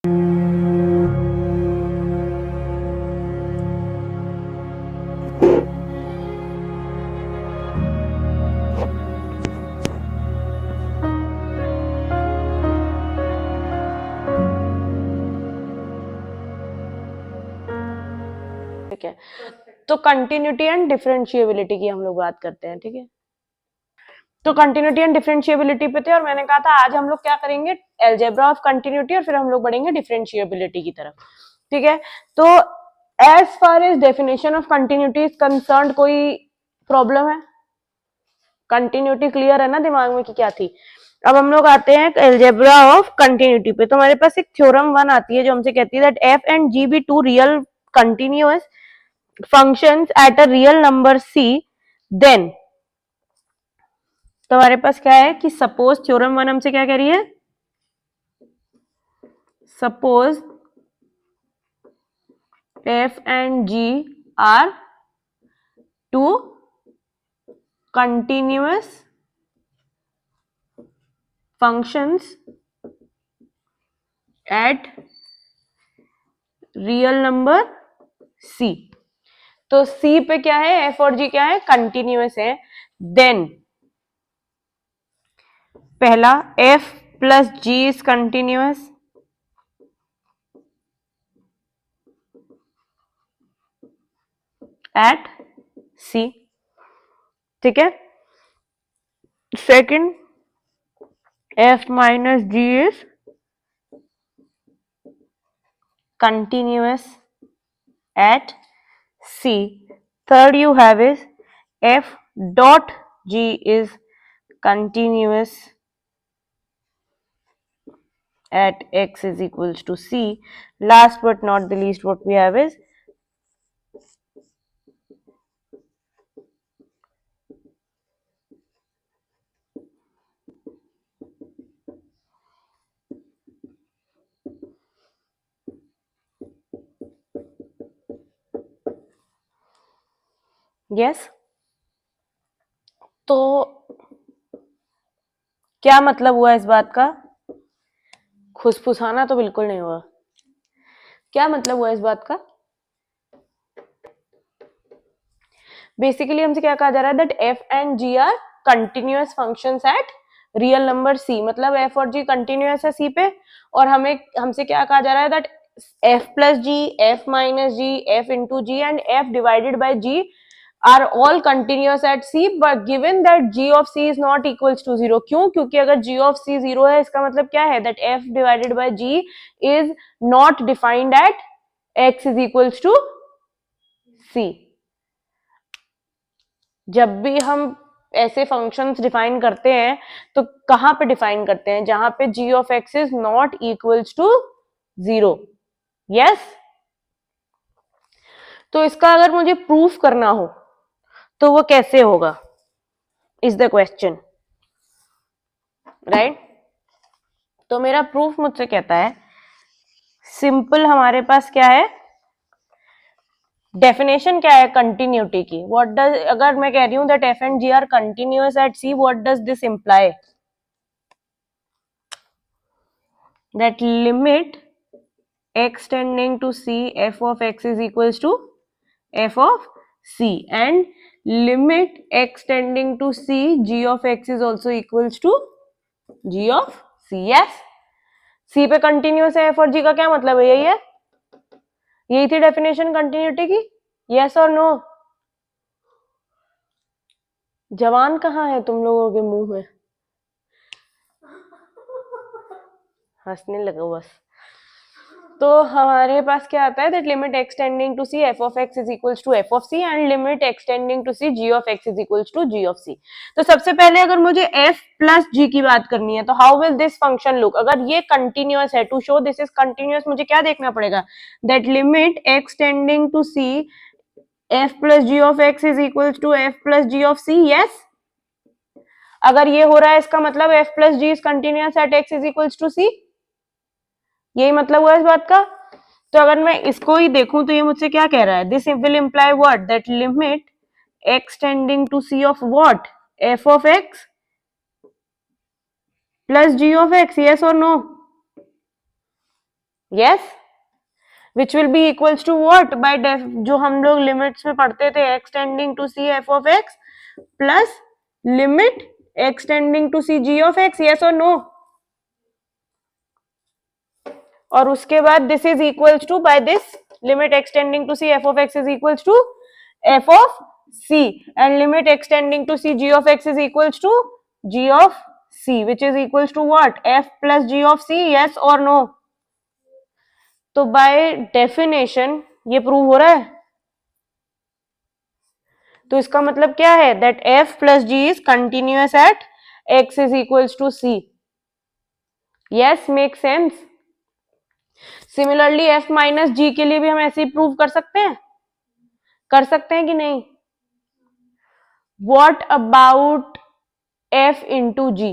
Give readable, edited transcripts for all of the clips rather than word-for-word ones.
ठीक है, तो कंटिन्यूटी एंड डिफरेंशिएबिलिटी की हम लोग बात करते हैं। ठीक है, तो कंटिन्यूटी एंड डिफरेंशिएबिलिटी पे थे और मैंने कहा था आज हम लोग क्या करेंगे, अलजेब्रा ऑफ कंटिन्यूटी, और फिर हम लोग बढ़ेंगे डिफरेंशिएबिलिटी की तरफ। ठीक है, तो as far as definition of continuity is concerned कोई प्रॉब्लम है? कंटिन्यूटी क्लियर है ना दिमाग में कि क्या थी? अब हम लोग आते हैं अलजेब्रा ऑफ कंटिन्यूटी पे। तो हमारे पास एक थ्योरम 1 आती है जो हमसे कहती है that F and G be two real continuous functions at a real number c, then तो हमारे पास क्या है कि सपोज थ्योरम 1 हमसे क्या कह रही है, suppose f and g are two continuous functions at real number c। तो c पे क्या है, f और g क्या है, कंटिन्यूअस है। देन पहला f plus g is continuous eight c। ठीक है, second f minus g is continuous at c। Third you have is f dot g is continuous at x is equals to c। Last but not the least what we have is yes। तो क्या मतलब हुआ इस बात का? खुसफुसाना तो बिल्कुल नहीं हुआ। क्या मतलब हुआ इस बात का? बेसिकली हमसे क्या कहा जा रहा है that f and g are continuous functions at real number c। मतलब f और g कंटिन्यूअस है c पे, और हमसे क्या कहा जा रहा है that f plus g, f minus g, f into g and f divided by g are all continuous at c, but given that g of c is not equals to 0। क्यों? क्योंकि अगर g of c 0 है इसका मतलब क्या है that f divided by g is not defined at x is equals to c। जब भी हम ऐसे फंक्शंस डिफाइन करते हैं तो कहां पे डिफाइन करते हैं, जहां पे g of x is not equals to 0। Yes, तो इसका अगर मुझे प्रूफ करना हो तो वो कैसे होगा, इज द क्वेश्चन, राइट? तो मेरा प्रूफ मुझसे कहता है सिंपल, हमारे पास क्या है, डेफिनेशन क्या है कंटिन्यूटी की। व्हाट डज, अगर मैं कह रही हूं that F and G are continuous at C, what does this imply, that limit x tending to c f of x is equals to f of c, and limit x tending to c g of x is also equals to g of c। yes, c पे continuous है f और g का क्या मतलब है, यही है, यही थी डेफिनेशन कंटिन्यूटी की। यस और नो? जवान कहाँ है तुम लोगों के मुंह में? हंसने लगो बस। तो हमारे पास क्या आता है that limit x tending to c f of x is equals to f of c and limit x tending to c g of x is equals to g of c। तो सबसे पहले अगर मुझे f प्लस g की बात करनी है तो how will this function look, अगर ये कंटिन्यूअस है, to show this is continuous मुझे क्या देखना पड़ेगा, that limit x tending to c f plus g of x is equals to f plus g of c। Yes, अगर ये हो रहा है इसका मतलब f plus g is continuous at x is equals to c, यही मतलब हुआ इस बात का। तो अगर मैं इसको ही देखूं तो ये मुझसे क्या कह रहा है, this will imply what, that limit x tending to c of what, f of x plus g of x। Yes और no? yes, which will be equals to what by जो हम लोग लिमिट्स में पढ़ते थे x tending to c f of x plus limit x tending to c g of x, yes or no? और उसके बाद this is equals to by this limit x tending to C F of x is equals to F of C and limit x tending to C G of x is equals to G of C which is equals to what F plus G of C, yes और no? तो by definition ये prove हो रहा है, तो इसका मतलब क्या है that F plus G is continuous eight x is equals to C, yes make sense? Similarly F minus G के लिए भी हम ऐसे ही प्रूव कर सकते हैं, कर सकते हैं कि नहीं? वॉट अबाउट एफ इंटू जी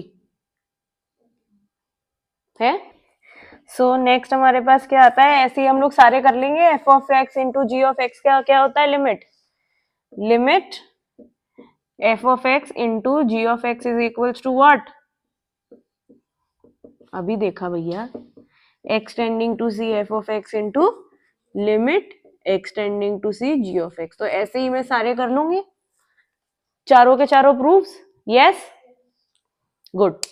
है? सो नेक्स्ट हमारे पास क्या आता है, ऐसे ही हम लोग सारे कर लेंगे। F of X into ji of X क्या क्या होता है, limit F of X into ji of x is equals to what? अभी देखा भैया, X tending to C F of X into limit x tending to C G of x. तो ऐसे ही मैं सारे कर लूंगी, चारों के चारों प्रूफ्स, यस गुड।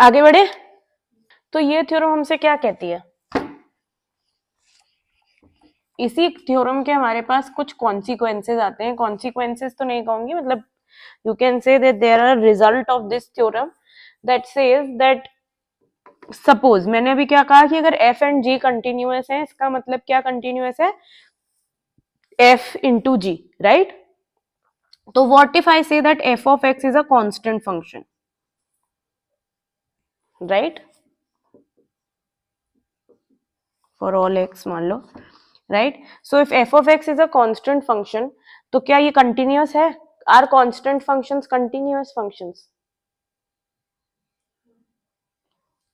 आगे बढ़े। तो ये थ्योरम हमसे क्या कहती है, इसी थ्योरम के हमारे पास कुछ कॉन्सिक्वेंसेज आते हैं, कॉन्सिक्वेंसेज तो नहीं कहूंगी, मतलब you can say that there are result of this theorem that says that suppose मैंने अभी क्या कहा कि अगर एफ एंड जी कंटिन्यूअस है, इसका मतलब क्या कंटिन्यूअस है, एफ इंटू जी, राइट? तो what if I say that F of x is a constant function, right? For all X मान लो, राइट? So if F of x is a constant function, तो क्या ये कंटिन्यूअस है? Are constant functions continuous functions?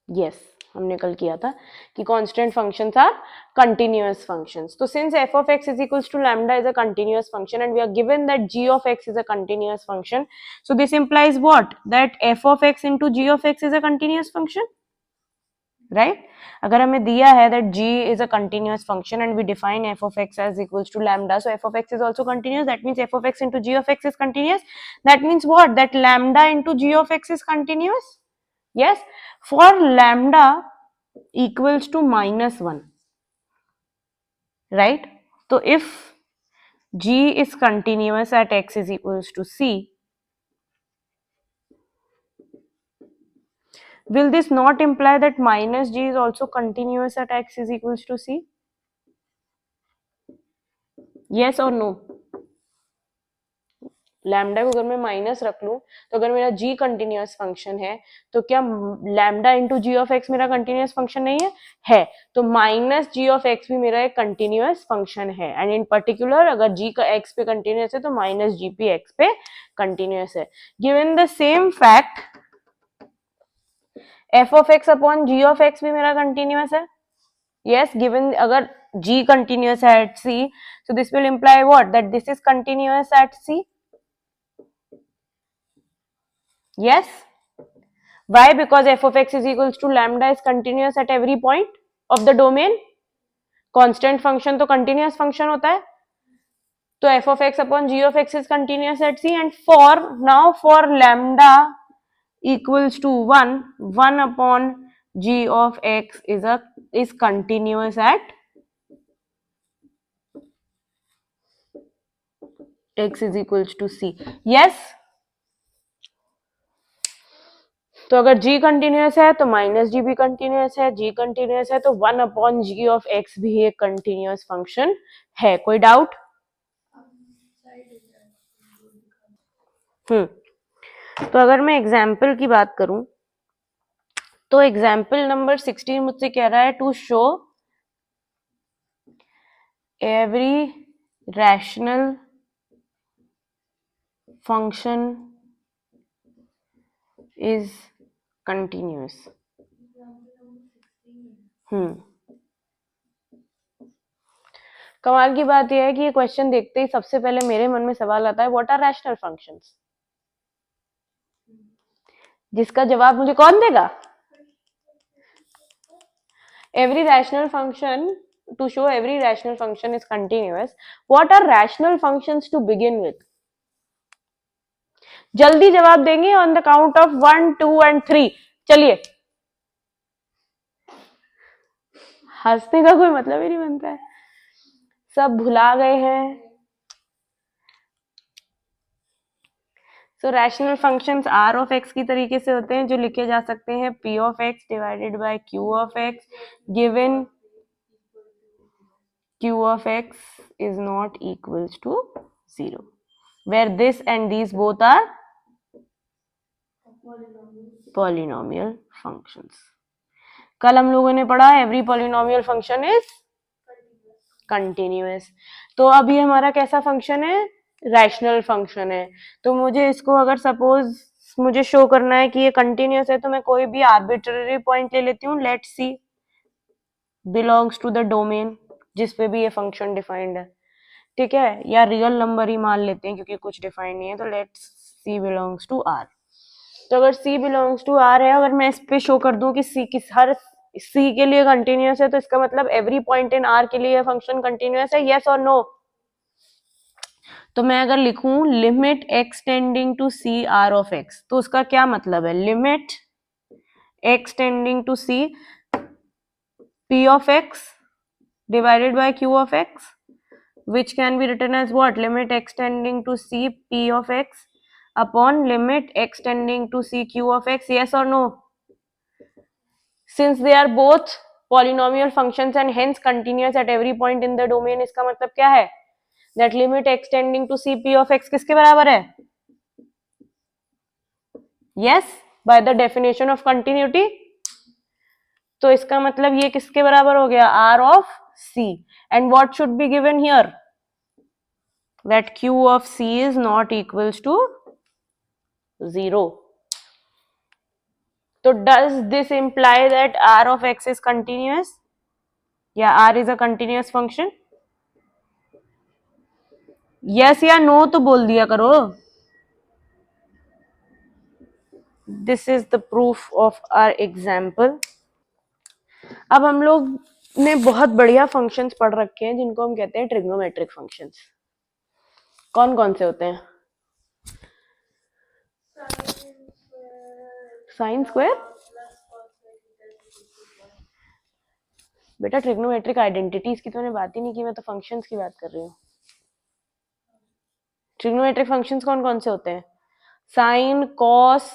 Yes, हमने कल किया था कि constant functions are continuous functions. तो since F of x is equals to lambda is a continuous function and we are given that ji of x is a continuous function, so this implies what that F of X into G of x is a continuous function, right? अगर हमें दिया है that g is a continuous function and we define f of x as equals to lambda, so f of x is also continuous, that means f of x into g of x is continuous, that means what, that lambda into g of x is continuous, yes, for lambda equals to -1, right? So if g is continuous at x is equals to c, will this not imply that minus g is also continuous at x is equals to c? Yes or no? Lambda को अगर मैं minus रख लूं, तो अगर मेरा g continuous function है, तो क्या lambda into ji of X मेरा कंटिन्यूअस फंक्शन नहीं है? है। तो माइनस जी ऑफ एक्स भी मेरा एक कंटिन्यूअस फंक्शन है, एंड इन पर्टिकुलर अगर g का x पे कंटिन्यूअस है तो माइनस जी पी एक्स पे कंटिन्यूअस है। Given the same fact, F of X upon G of X भी मेरा कंटिन्यूअस है, yes, given अगर g continuous at c, so this will imply what, that this is continuous at c, yes? Why? Because f of x is equals to lambda is continuous at every point of the domain. Constant function तो continuous function होता है, तो f of x upon g of x is continuous at c, and for now for lambda equals to 1 upon g of x is continuous at x is equals to c, yes? तो अगर g continuous है तो minus जी भी continuous है, g continuous है तो 1 upon g of x भी एक कंटिन्यूअस फंक्शन है। कोई डाउट? तो अगर मैं एग्जाम्पल की बात करूं, तो एग्जाम्पल नंबर 16 मुझसे कह रहा है to show every rational function is continuous. कमाल की बात यह है कि ये क्वेश्चन देखते ही सबसे पहले मेरे मन में सवाल आता है, व्हाट आर रैशनल फंक्शंस? जिसका जवाब मुझे कौन देगा? every rational function, to show every rational function is continuous, what are rational functions to begin with? जल्दी जवाब देंगे on the count of 1 2 and 3. चलिए, हंसने का कोई मतलब ही नहीं बनता है, सब भुला गए हैं. So rational functions are of X की तरीके से होते हैं जो लिखे जा सकते हैं P of X divided by Q of X given Q of x is not equals to 0, where this and these both are polynomial functions. कल हम लोगों ने पढ़ा every polynomial function is continuous. तो अभी हमारा कैसा फंक्शन है? रैशनल फंक्शन है. तो मुझे इसको अगर सपोज मुझे शो करना है कि ये कंटिन्यूस है तो मैं कोई भी आर्बिट्ररी पॉइंट ले लेती हूँ. Let's C belongs to the domain जिस पे भी ये फंक्शन डिफाइंड है, ठीक है, या रियल नंबर ही मान लेते हैं क्योंकि कुछ डिफाइंड नहीं है. तो let's C belongs to R. तो अगर सी बिलोंग्स टू आर है, अगर मैं इस पे शो कर दूं कि सी किस हर सी के लिए कंटिन्यूस है, तो इसका मतलब एवरी पॉइंट इन आर के लिए फंक्शन कंटिन्यूस है, यस और नो. तो मैं अगर लिखूं limit x tending to C R of x, तो उसका क्या मतलब है? Limit x tending to C P of X divided by q of x, which can be written as what? Limit x tending to c p of x upon limit x tending to c q of x, yes or no? Since they are both polynomial functions and hence continuous at every point in the domain, इसका मतलब क्या है? That limit x tending to c p of x किसके बराबर है? Yes, by the definition of continuity. तो इसका मतलब ये किसके बराबर हो गया? R of C. And what should be given here? That Q of C is not equals to 0. So does this imply that R of X is continuous? Yeah, R is a continuous function. Yes या no तो बोल दिया करो. This is the proof of our example. अब हम लोग ने बहुत बढ़िया फंक्शंस पढ़ रखे हैं जिनको हम कहते हैं ट्रिग्नोमेट्रिक फंक्शंस. कौन कौन से होते हैं? Sine square. बेटा ट्रिग्नोमेट्रिक आइडेंटिटीज की तो मैंने बात ही नहीं की, मैं तो फंक्शंस की बात कर रही हूँ. ट्रिग्नोमेट्रिक फंक्शंस कौन कौन से होते हैं? साइन, कॉस,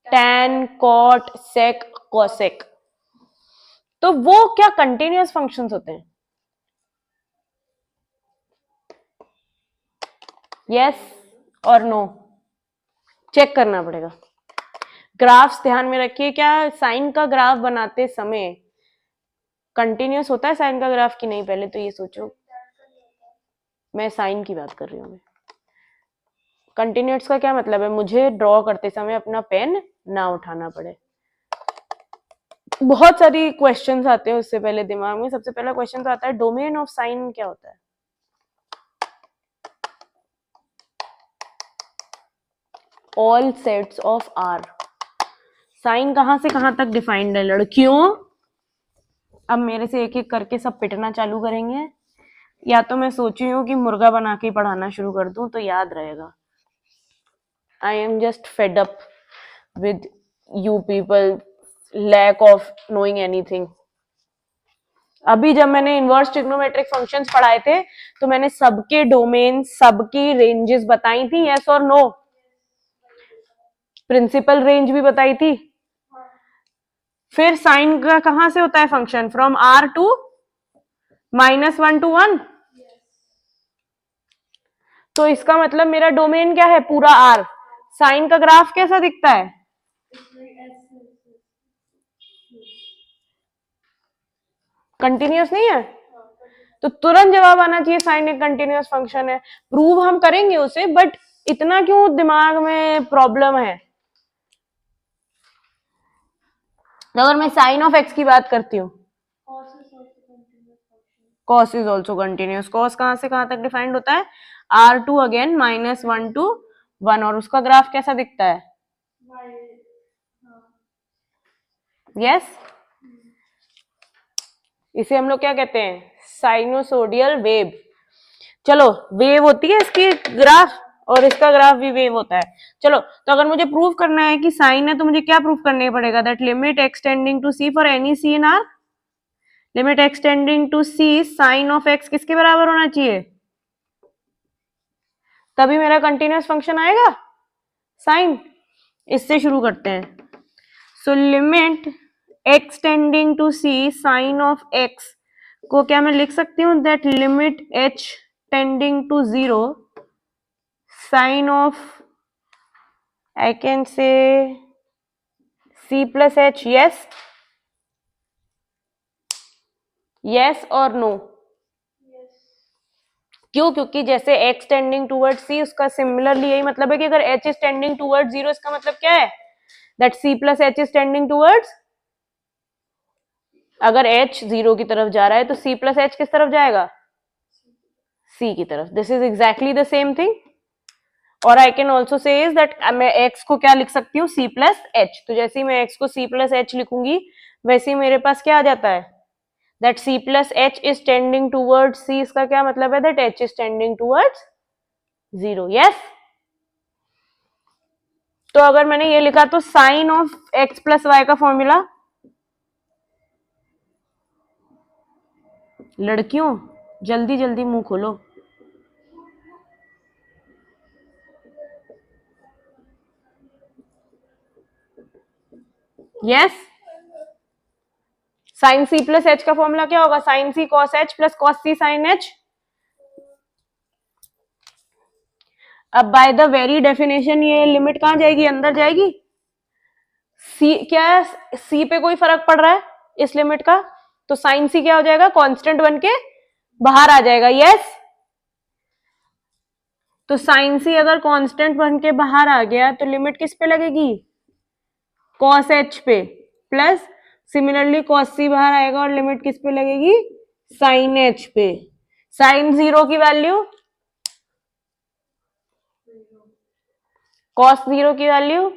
टैन, कॉट, सेक, कोसेक. तो वो क्या कंटिन्यूअस फंक्शंस होते हैं? यस और नो चेक करना पड़ेगा. ग्राफ्स ध्यान में रखिए. क्या साइन का ग्राफ बनाते समय कंटिन्यूअस होता है साइन का ग्राफ की नहीं? पहले तो ये सोचो. मैं साइन की बात कर रही हूँ. कंटिन्यूअस का क्या मतलब है? मुझे ड्रॉ करते समय अपना पेन ना उठाना पड़े. बहुत सारी क्वेश्चंस आते हैं उससे पहले दिमाग में. सबसे पहला क्वेश्चन तो आता है डोमेन ऑफ साइन क्या होता है? All sets of R. Sine कहां से कहां तक डिफाइंड है लड़कियों? अब मेरे से एक एक करके सब पिटना चालू करेंगे, या तो मैं सोची हूँ कि मुर्गा बना के पढ़ाना शुरू कर दूं तो याद रहेगा. I am just fed up with you people lack of knowing anything. अभी जब मैंने इनवर्स ट्रिग्नोमेट्रिक फंक्शंस पढ़ाए थे तो मैंने सबके डोमेन, सबकी रेंजेस बताई थी, यस और नो? प्रिंसिपल रेंज भी बताई थी. फिर साइन का कहां से होता है function? From R to -1 to 1. तो इसका मतलब मेरा डोमेन क्या है? पूरा आर. साइन का ग्राफ कैसा दिखता है? कंटिन्यूअस नहीं है. तो तुरंत जवाब आना चाहिए साइन एक कंटिन्यूअस फंक्शन है. प्रूव हम करेंगे उसे, बट इतना क्यों दिमाग में प्रॉब्लम है? अगर मैं साइन ऑफ एक्स की बात करती हूँ, cos is also continuous. Cos कहां से कहां तक डिफाइंड होता है? R2 again -1 to 1. और उसका ग्राफ कैसा दिखता है? यस. इसे हम लोग क्या कहते हैं, साइनोसोडियल वेव। चलो वेव होती है इसकी ग्राफ और इसका ग्राफ भी वेव होता है। चलो तो अगर मुझे प्रूव करना है कि साइन है तो मुझे क्या प्रूव करने पड़ेगा, that limit x tending to C for any C in R, limit x tending to C sine of x किसके बराबर होना चाहिए, तभी मेरा कंटिन्यूअस फंक्शन आएगा साइन। इससे शुरू करते हैं। So limit x tending to C sine of X को क्या मैं लिख सकती हूँ, that limit H tending to 0 sine of, I can say c plus h, yes, yes और no, क्यों, क्योंकि जैसे x टेंडिंग टूवर्ड c उसका सिमिलरली यही मतलब है कि अगर h इज टेंडिंग टूवर्ड 0 इसका मतलब क्या है, that c plus h is tending towards, अगर h 0 की तरफ जा रहा है तो c plus h किस तरफ जाएगा, c की तरफ। This is exactly the same thing. और I can also say is that मैं x को क्या लिख सकती हूँ, c plus h। तो जैसे ही मैं x को c plus h लिखूंगी वैसे ही मेरे पास क्या आ जाता है, that c plus h is tending towards c, इसका क्या मतलब है, that h is tending towards 0, yes। तो अगर मैंने ये लिखा तो sine of x plus y का फॉर्मूला, लड़कियों जल्दी जल्दी मुंह खोलो, yes, sine c plus h का फॉर्मूला क्या होगा, sine c cos h plus cos c sine h। अब बाय द वेरी डेफिनेशन ये लिमिट कहां जाएगी, अंदर जाएगी। c क्या है, c पे कोई फर्क पड़ रहा है इस लिमिट का, तो साइन c क्या हो जाएगा, कांस्टेंट बन के बाहर आ जाएगा, यस। तो साइन c अगर कांस्टेंट बन के बाहर आ गया तो लिमिट किस पे लगेगी, cos h पे, प्लस सिमिलरली cos c बाहर आएगा और लिमिट किस पे लगेगी, साइन h पे। साइन 0 की वैल्यू, cos 0 की value,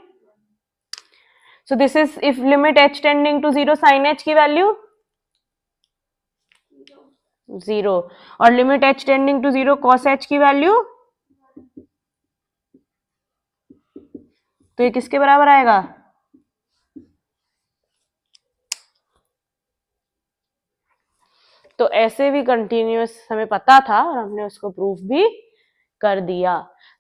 so this is if limit h tending to 0 sine h की वैल्यू 0 और limit h tending to 0 cos h की वैल्यू, तो ये किसके बराबर आएगा, तो ऐसे भी कंटिन्यूअस हमें पता था और हमने उसको प्रूफ भी कर दिया।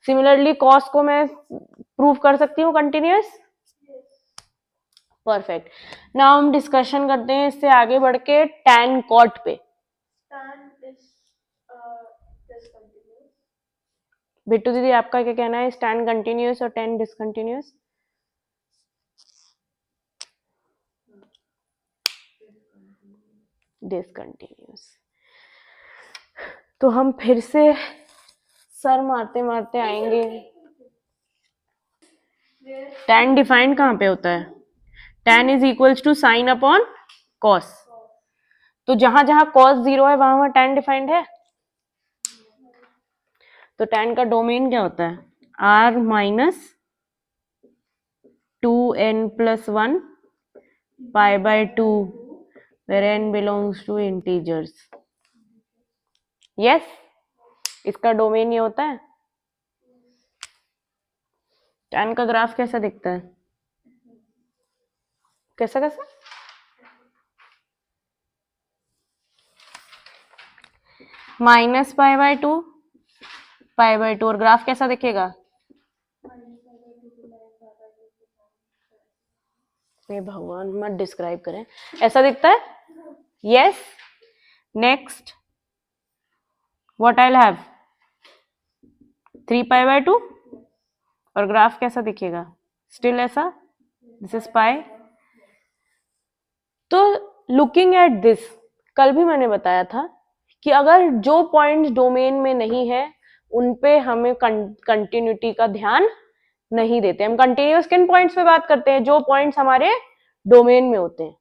सिमिलरली कॉस को मैं प्रूफ कर सकती हूँ कंटिन्यूअस, परफेक्ट। नाउ हम डिस्कशन करते हैं इससे आगे बढ़ के टैन कॉट पे। बिट्टू दीदी आपका क्या कहना है, टैन कंटिन्यूअस और टैन डिसकंटिन्यूअस। डिसकंटिन्यूअस। तो हम फिर से सर मारते मारते आएंगे, टैन डिफाइंड कहां पे होता है, tan is equals to sine upon cos, तो जहां जहां कॉस 0 है वहां वहां टैन डिफाइंड है। तो टैन का डोमेन क्या होता है, r minus 2n+1 pi by 2 where n belongs to integers, yes, इसका डोमेन ये होता है। टैन का ग्राफ कैसा दिखता है, कैसा कैसा, minus pi by 2 pi by 2, और ग्राफ कैसा दिखेगा, हे भगवान मत डिस्क्राइब करें, ऐसा दिखता है, yes. Next what I have 3 pi by 2 और ग्राफ कैसा दिखेगा, स्टिल ऐसा, दिस इज पाई। तो लुकिंग एट दिस, कल भी मैंने बताया था कि अगर जो पॉइंट्स डोमेन में नहीं है उन पे हमें कंटिन्यूटी का ध्यान नहीं देते, हम कंटिन्यूअस किन पॉइंट्स पे बात करते हैं, जो पॉइंट्स हमारे डोमेन में होते हैं,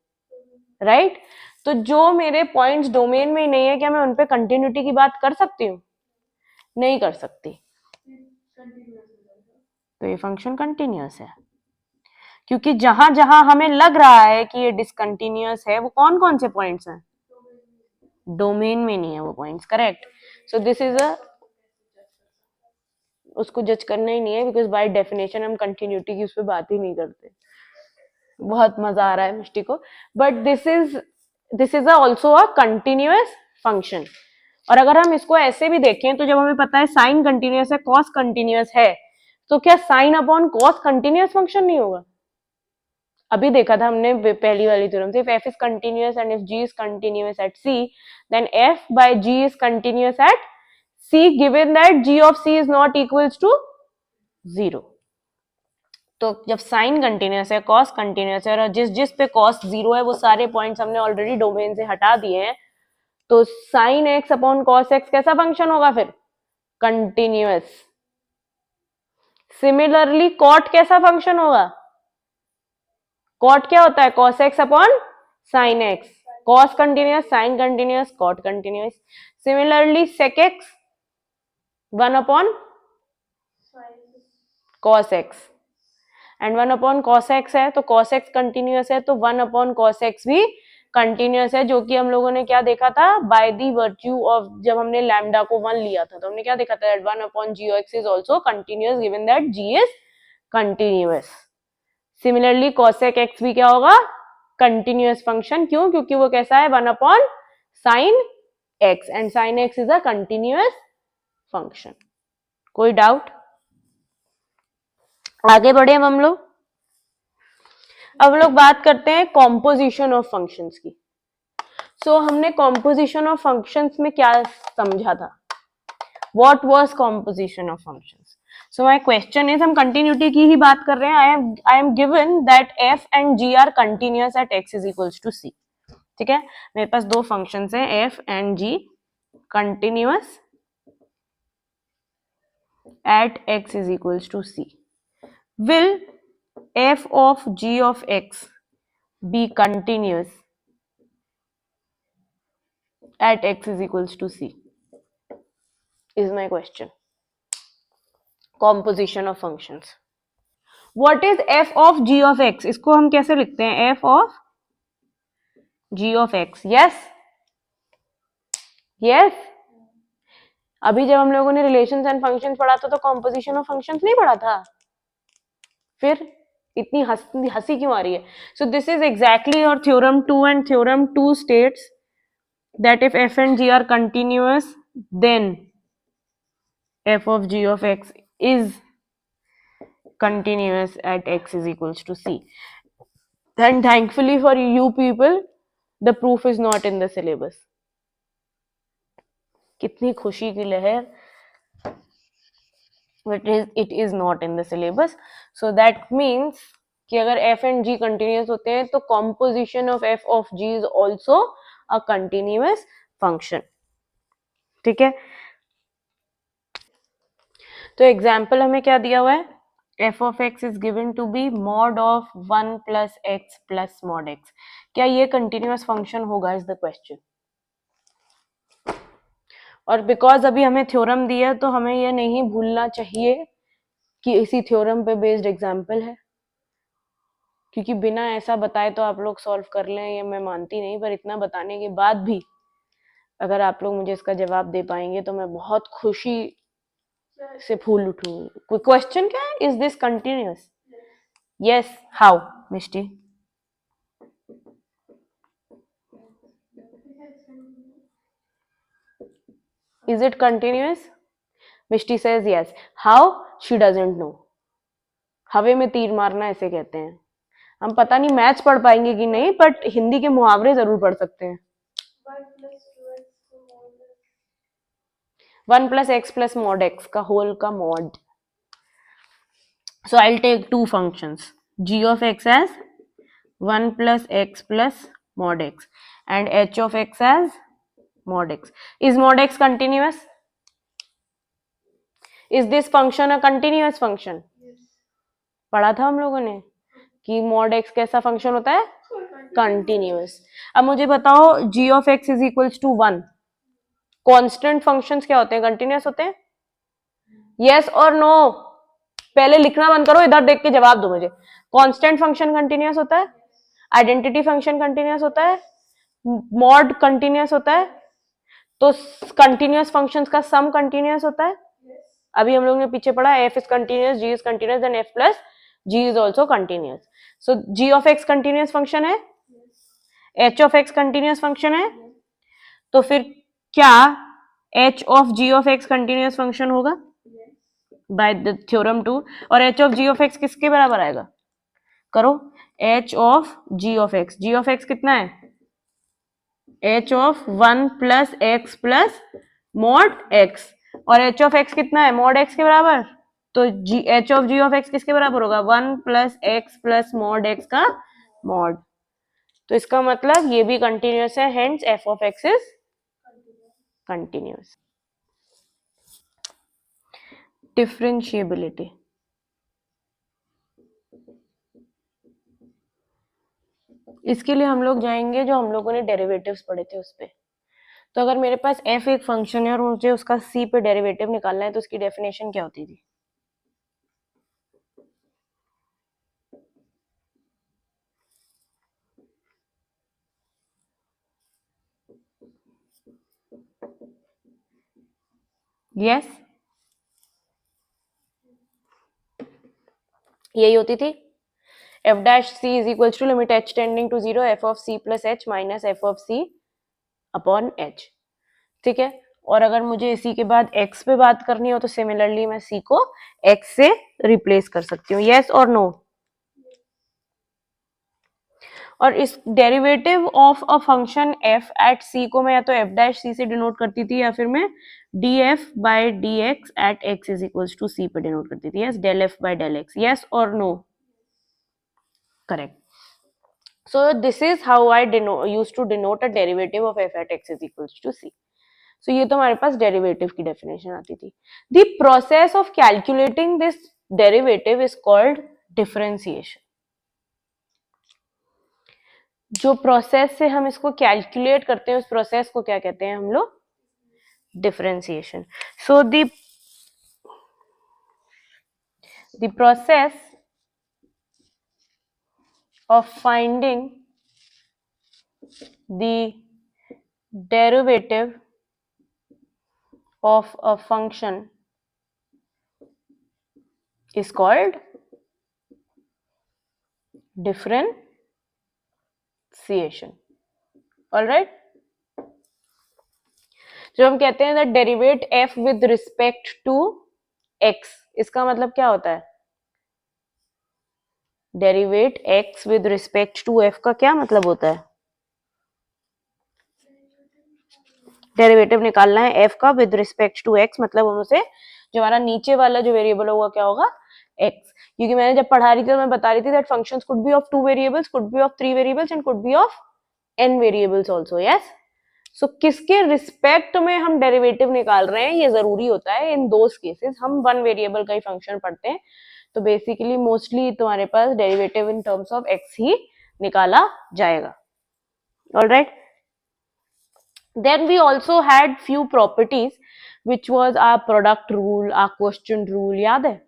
राइट। तो जो मेरे पॉइंट्स डोमेन में ही नहीं है, क्या मैं उन पे कंटिन्यूटी की बात कर सकती हूँ, नहीं कर सकती, तो ये फंक्शन कंटिन्यूअस है। क्योंकि जहां जहां हमें लग रहा है कि ये डिसकंटिन्यूअस है वो कौन कौन से पॉइंट्स हैं, डोमेन में नहीं है वो points, correct. So this is a, उसको जज करना ही नहीं है, बिकॉज बाय डेफिनेशन हम कंटिन्यूटी की उस पर बात ही नहीं करते। बहुत मजा आ रहा है मिष्टी को, but this is also a continuous function. और अगर हम इसको ऐसे भी देखें तो जब हमें पता है साइन कंटिन्यूअस है, कॉस कंटिन्यूअस है, तो क्या sign upon cos continuous function नहीं होगा? अभी देखा था हमने पहली वाली थ्योरम से, if f is continuous and if g is continuous at c, then f by g is continuous at c given that g of c is not equals to 0। तो जब साइन कंटिन्यूअस है, cos continuous है, और जिस जिस पे cos 0 है वो सारे पॉइंट्स हमने ऑलरेडी डोमेन से हटा दिए हैं, तो sine x upon cos x कैसा फंक्शन होगा फिर? कंटिन्यूअस। सिमिलरली कॉट कैसा फंक्शन होगा? कॉट क्या होता है? Cos x upon sine x. Cos continuous, sine continuous, cot continuous. Similarly sec x 1 upon cos x, and 1 upon cos x है तो कॉस एक्स कंटिन्यूअस है, तो 1 अपॉन कॉस एक्स भी कंटिन्यूअस है, जो कि हम लोगों ने क्या देखा था बाय दी वर्च्यू ऑफ, जब हमने लैम्डा को 1 लिया था तो हमने क्या देखा था, 1 upon g x is also continuous given that g is continuous. Similarly cosec x भी क्या होगा? Continuous function. क्यों? क्योंकि वो कैसा है? 1 upon sine x, and sine x is a continuous function. कोई डाउट? आगे बढ़े हम लोग। अब लोग बात करते हैं कॉम्पोजिशन ऑफ फंक्शंस की। हमने कॉम्पोजिशन ऑफ फंक्शंस में क्या समझा था? What was composition of functions? So my question is, हम कंटिन्यूटी की ही बात कर रहे हैं। I am given that f and g are continuous at x is equals to c। ठीक है, मेरे पास दो फंक्शंस हैं f and g continuous at x is equals to c। will f of g of x be continuous at x is equals to c is my question. Composition of functions. What is f of g of x? इसको हम कैसे लिखते हैं? f of g of x. Yes, yes. अभी जब हम लोगों ने रिलेशंस एंड फंक्शंस पढ़ा था तो कॉम्पोजिशन ऑफ फंक्शंस नहीं पढ़ा था? फिर इतनी हंसी क्यों आ रही है? सो this is exactly your theorem 2, and theorem 2 states that if f and g are continuous, then f of g of x is continuous at x is equals to c. And thankfully for you people, the proof is not in the syllabus. कितनी खुशी की लहर, it is not in the syllabus. So that means कि अगर f and g continuous होते हैं तो composition of f of g is also a continuous function. ठीक है, तो एग्जाम्पल हमें क्या दिया हुआ है? f of x is given to be mod of 1 plus x plus mod x. क्या ये कंटिन्यूअस फंक्शन होगा इज द क्वेश्चन। और बिकॉज अभी हमें थ्योरम दिया है तो हमें ये नहीं भूलना चाहिए कि इसी थ्योरम पे बेस्ड एग्जाम्पल है, क्योंकि बिना ऐसा बताए तो आप लोग सॉल्व कर लें ये मैं मानती नहीं, पर इतना बताने के बाद भी अगर आप लोग मुझे इसका जवाब दे पाएंगे तो मैं बहुत खुशी से फूल उठूंगी। क्वेश्चन क्या है? Is this continuous? Yes, how Mishti? Is it continuous? Mishti says yes. How? She doesn't know. हवे में तीर मारना ऐसे कहते हैं। हम पता नहीं मैथ्स पढ़ पाएंगे कि नहीं, बट हिंदी के मुहावरे जरूर पढ़ सकते हैं। 1 plus x plus mod x का होल का mod. So I'll take two functions, g of x as 1 plus x plus mod x and h of x as mod x. Is mod x continuous? Is this function a continuous function? पढ़ा था हम लोगों ने कि mod x कैसा function होता है? Continuous. अब मुझे बताओ g of x is equals to 1, constant functions क्या होते हैं? कंटिन्यूअस होते हैं? यस और नो? पहले लिखना बंद करो, इधर देख के जवाब दो मुझे। कांस्टेंट फंक्शन कंटिन्यूअस होता है? आइडेंटिटी फंक्शन कंटिन्यूअस होता है? मॉड कंटिन्यूअस होता है? तो कंटिन्यूअस फंक्शंस का सम कंटिन्यूअस होता है. अभी हम लोग ने पीछे पढ़ा f is continuous, g is continuous, then f plus g is also continuous. So g of x continuous function है, h of x continuous function है, तो फिर क्या h of g of x continuous function होगा by the theorem 2. और h of g of x किसके बराबर आएगा? करो, h of g of x कितना है? h of 1 plus x plus mod x. और h of x कितना है? mod x के बराबर. तो h of g of x किसके बराबर होगा? 1 plus x plus mod x का mod. तो इसका मतलब ये भी कंटिन्यूअस है, hence f of x is continuous. Differentiability. इसके लिए हम लोग जाएंगे जो हम लोगों ने डेरिवेटिव्स पढ़े थे उस पे. तो अगर मेरे पास f एक फंक्शन है और मुझे उसका c पे डेरिवेटिव निकालना है तो उसकी डेफिनेशन क्या होती थी? यस, यही होती थी. f dash c is equals to limit h tending to 0 f of c plus h minus f of c upon h. ठीक है. और अगर मुझे इसी के बाद x पे बात करनी हो तो सिमिलरली मैं c को x से रिप्लेस कर सकती हूँ. यस और नो? और इस derivative of a function f at c को मैं या तो f डैश c से डिनोट करती थी या फिर मैं df by dx at x is equals to c पे डिनोट करती थी. Yes, del f by del x. Yes और no? Correct. So this is how I used to denote a derivative of f at x is equals to c. So ये तो हमारे पास derivative की definition आती थी. The process of calculating this derivative is called differentiation. जो process से हम इसको कैलकुलेट करते हैं उस प्रोसेस को क्या कहते हैं हम लोग? Differentiation. So the process of finding the derivative of a function is called differentiation. All right. जो हम कहते हैं that derivate f with respect to x, इसका मतलब क्या होता है? Derivate x with respect to f का क्या मतलब होता है? डेरिवेटिव निकालना है f का विद रिस्पेक्ट टू x, मतलब हम उसे जो हमारा नीचे वाला जो वेरिएबल होगा क्या होगा? x. क्योंकि मैंने जब पढ़ा रही थी तो मैं बता रही थी that functions could be of 2 variables, could be of 3 variables and could be of n variables also. Yes. So किसके रिस्पेक्ट में हम डेरिवेटिव निकाल रहे हैं ये जरूरी होता है. इन दोस केसेस हम 1 वेरिएबल का ही फंक्शन पढ़ते हैं तो बेसिकली मोस्टली तुम्हारे पास derivative in terms of x ही निकाला जाएगा. Alright. Then we also had few properties which was our product rule, our quotient rule. याद है?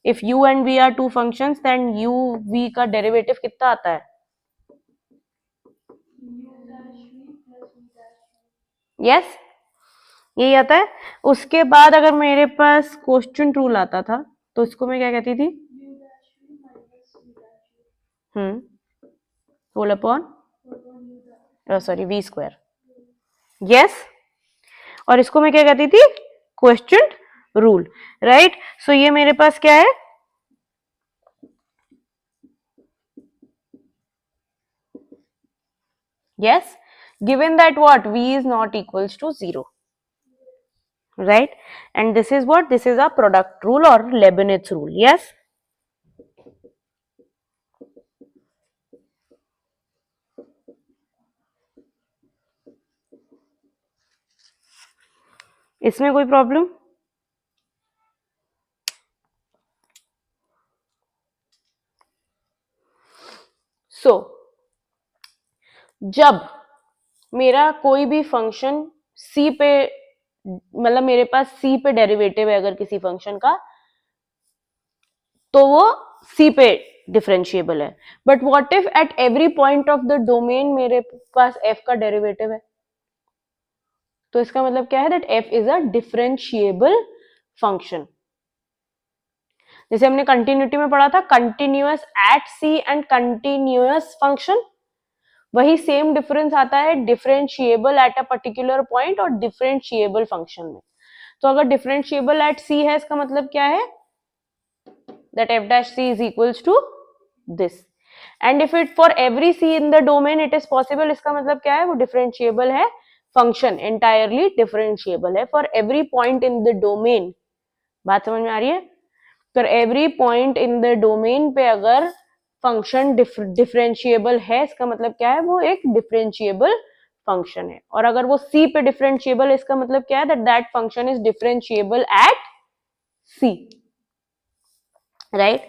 If u and v are two functions then u v का derivative कितना आता है? Yes, यही आता है. उसके बाद अगर मेरे पास क्वोशिएंट रूल आता था तो इसको मैं क्या कहती थी? Whole upon sorry v square. Yes. और इसको मैं क्या कहती थी? Quotient rule. राइट. सो ये मेरे पास क्या है? Yes, given that what? V is not equals to 0. Right. And this is what? This is a product rule or Leibniz rule. Yes. इसमें कोई प्रॉब्लम? सो जब मेरा कोई भी फंक्शन c पे, मतलब मेरे पास c पे डेरिवेटिव है अगर किसी फंक्शन का तो वो c पे डिफरेंशिएबल है. But what if at every point of the domain मेरे पास f का डेरिवेटिव है? तो इसका मतलब क्या है that f is a differentiable function. जैसे हमने कंटिन्यूटी में पढ़ा था, continuous at c and continuous function, वही सेम डिफरेंस आता है differentiable at a particular point और डिफरेंशिएबल फंक्शन में। तो अगर डिफरेंशिएबल एट सी है, इसका मतलब क्या है that f dash c is equals to this, and if it for every c in the domain it is possible, इसका मतलब क्या है, वो डिफरेंशिएबल है, फंक्शन एंटायरली डिफरेंशिएबल है for every point in the domain. बात समझ में आ रही है? for every point in the domain पे अगर फंक्शन डिफरेंशिएबल है, इसका मतलब क्या है, वो एक डिफरेंशिएबल फंक्शन है। और अगर वो c पे डिफरेंशिएबल है, इसका मतलब क्या है that that function is differentiable eight c, right?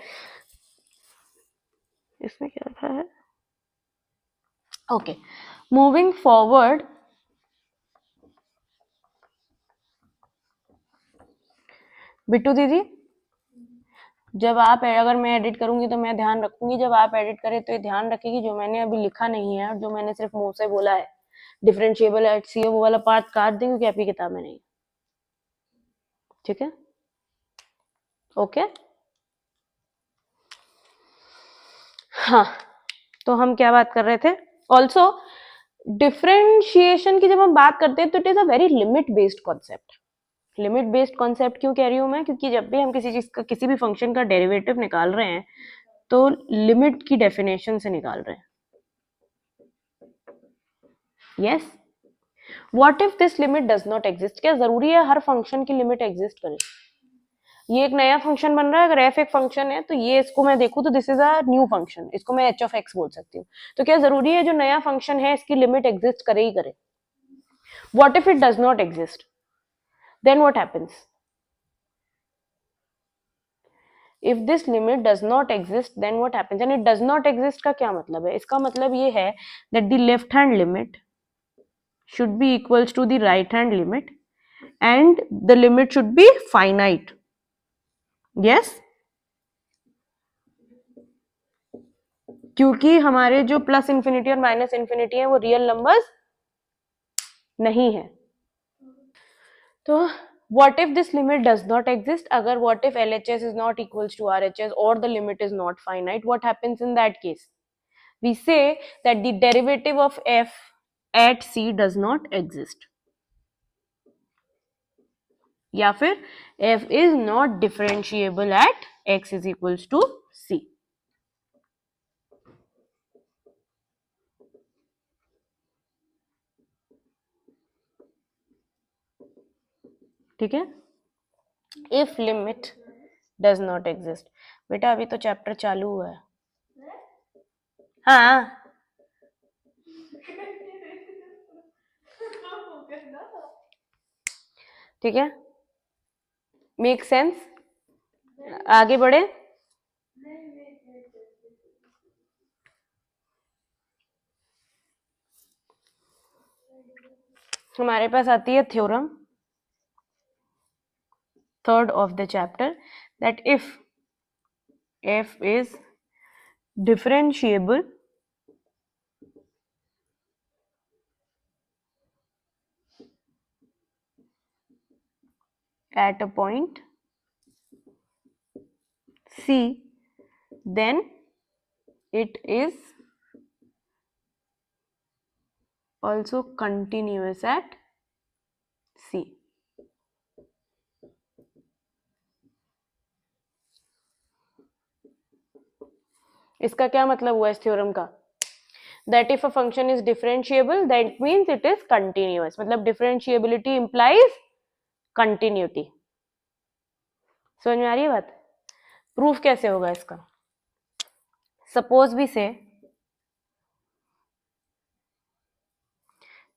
इसमें क्या रखा है? ओके, मूविंग फॉरवर्ड, बिट्टू दीदी, जब आप, अगर मैं एडिट करूंगी तो मैं ध्यान रखूंगी, जब आप एडिट करें तो ये ध्यान रखेगी जो मैंने अभी लिखा नहीं है और जो मैंने सिर्फ मुंह से बोला है डिफरेंशिएबल एट सी, वो वाला पार्ट काट दें क्योंकि आपकी किताब में नहीं। ठीक है, ओके। हाँ, तो हम क्या बात कर रहे थे? ऑल्सो डिफरेंशिएशन की जब हम बात करते हैं तो it is a very limit based concept. Limit based concept क्यों कह रही हूं मैं? क्योंकि जब भी हम किसी चीज का, किसी भी फंक्शन का डेरिवेटिव निकाल रहे हैं तो लिमिट की डेफिनेशन से निकाल रहे हैं। Yes, what if this limit does not exist? क्या जरूरी है हर फंक्शन की लिमिट एग्जिस्ट करे? ये एक नया फंक्शन बन रहा है, अगर एफ एक फंक्शन है तो ये, इसको मैं देखूं तो this is a new function, इसको मैं एच ऑफ एक्स बोल सकती हूँ। तो क्या जरूरी है जो नया फंक्शन है इसकी लिमिट एग्जिस्ट करे ही करे? What if it does not exist? Then what happens? if this limit does not exist then what happens? and it does not exist का क्या मतलब है? इसका मतलब ये है that the left hand limit should be equals to the right hand limit and the limit should be finite. yes, क्योंकि हमारे जो प्लस इंफिनिटी और माइनस इंफिनिटी है वो रियल नंबर्स नहीं है। तो what if this limit does not exist? अगर what if LHS is not equals to RHS or the limit is not finite, what happens in that case? We say that the derivative of f at c does not exist, या फिर f is not differentiable at x is equals to c। ठीक है, if limit does not exist। बेटा अभी तो chapter चालू हुआ है। हाँ, ठीक है, मेक सेंस? आगे बढ़े। हमारे पास आती है theorem third of the chapter that if f is differentiable at a point c, then it is also continuous at c। इसका क्या मतलब हुआ इस थ्योरम का? that if a function is differentiable that means it is continuous, मतलब differentiability implies continuity। समझ में आ रही है बात? प्रूफ कैसे होगा इसका? सपोज भी से,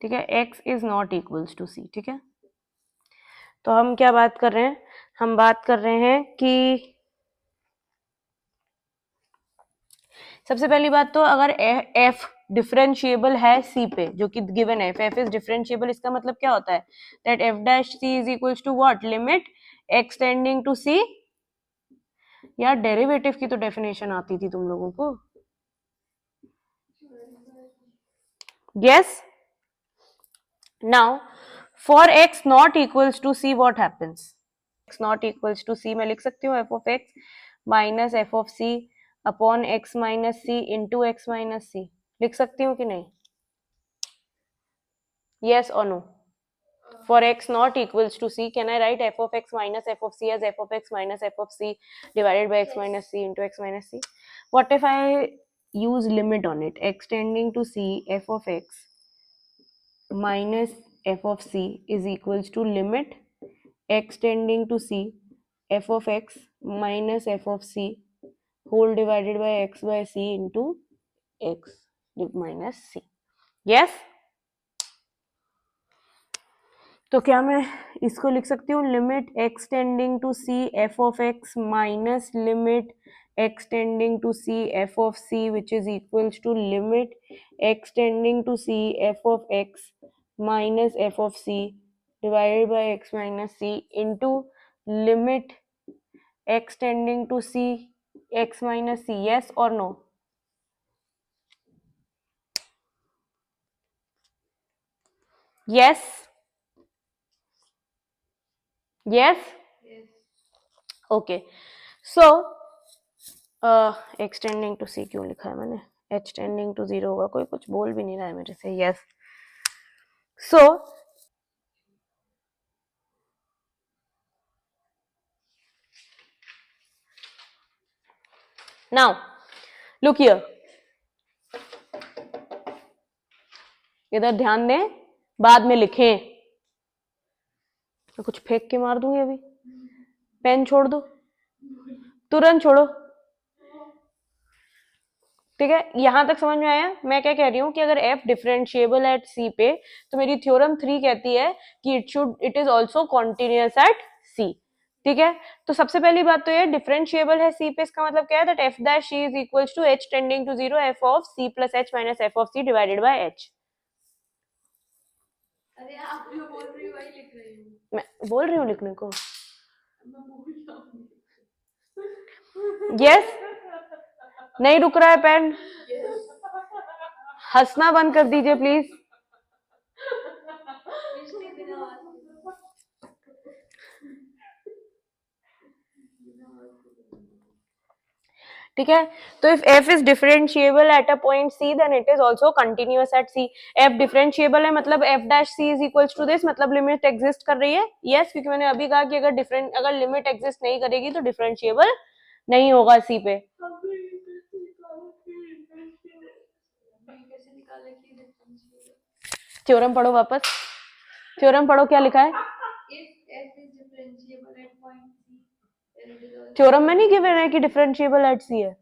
ठीक है, x is not equals to c। ठीक है, तो हम क्या बात कर रहे हैं? हम बात कर रहे हैं कि सबसे पहली बात तो अगर f डिफरेंशिएबल है c पे, जो कि गिवन है, f इज डिफरेंशिएबल, इसका मतलब क्या होता है? That f dash c is equals to what? Limit x tending to c। यार डेरिवेटिव की तो डेफिनेशन आती थी तुम लोगों को। Yes, now for x not equals to c what happens? X not equals to c मैं लिख सकती हूँ f of x minus f of c upon x minus c into x minus c, लिख सकती हूँ कि नहीं? yes or no? For x not equals to c, can I write f of x minus f of c as f of x minus f of c divided by x minus c into x minus c? What if I use limit on it? X tending to c, f of x minus f of c is equals to limit x tending to c, f of x minus f of c whole divided by x by c into x minus c. Yes? तो क्या मैं इसको लिख सकती हूँ limit x tending to C F of x minus limit x tending to C F of C which is equals to limit x tending to C F of x minus f of c divided by x minus c into limit x tending to c x minus c. yes or no? yes yes okay. so x tending to c क्यों लिखा है मैंने? H tending to zero होगा, कोई कुछ बोल भी नहीं रहा है मेरे से. Yes. So now look here, इधर ध्यान दें, बाद में लिखें. मैं कुछ फेंक के मार दूंगी अभी. पेन छोड़ दो, तुरंत छोड़ो. ठीक है, यहां तक समझ में आया? मैं क्या कह रही हूँ कि अगर f डिफरेंशिएबल एट c पे, तो मेरी थ्योरम 3 कहती है कि it is also continuous at c. ठीक है, तो सबसे पहली बात तो ये डिफरेंशिएबल है c पे, इसका मतलब क्या है? That f dash c is equals to h tending to 0 f of c plus h minus f of c divided by h. अरे आप जो बोल रही हो वही लिख रही हूँ. मैं बोल रही हूँ लिखने को. यस. नहीं रुक रहा है पेन. हंसना बंद कर दीजिए प्लीज. ठीक है, तो if f is differentiable at a point c then it is also continuous at c. f differentiable है मतलब f dash c is equals to this, मतलब लिमिट एग्जिस्ट कर रही है. यस, क्योंकि मैंने अभी कहा कि अगर लिमिट एग्जिस्ट नहीं करेगी तो डिफरेंशिएबल नहीं होगा c पे. थ्योरम पढ़ो वापस, थ्योरम पढ़ो, क्या लिखा है? थ्योरम में नहीं गिवन है कि डिफरेंशिएबल एट c है.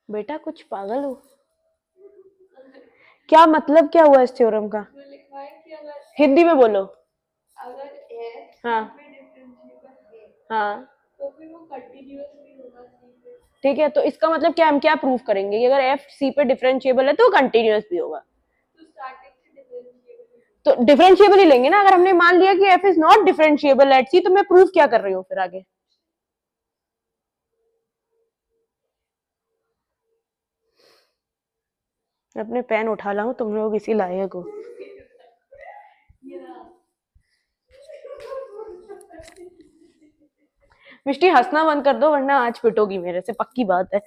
बेटा कुछ पागल हो क्या? मतलब क्या हुआ इस थ्योरम का? हिंदी में बोलो. अगर f हाँ में डिफरेंशिएबल है हाँ तो फिर वो कंटीन्यूअस नहीं होगा c पे. ठीक है, तो इसका मतलब क्या, हम क्या प्रूव करेंगे कि अगर f c पे डिफरेंशिएबल है तो कंटीन्यूअस भी होगा. तो स्टार्टिंग से डिफरेंशिएबल तो डिफरेंशिएबल ही लेंगे ना. अगर हमने मान लिया कि f is not differentiable eight c, तो मैं प्रूव क्या कर रही हूँ फिर आगे? अपने पेन उठा लाऊं, तुम लोग इसी लायक हो. मिष्टी हंसना बंद कर दो वरना आज पिटोगी मेरे से, पक्की बात है.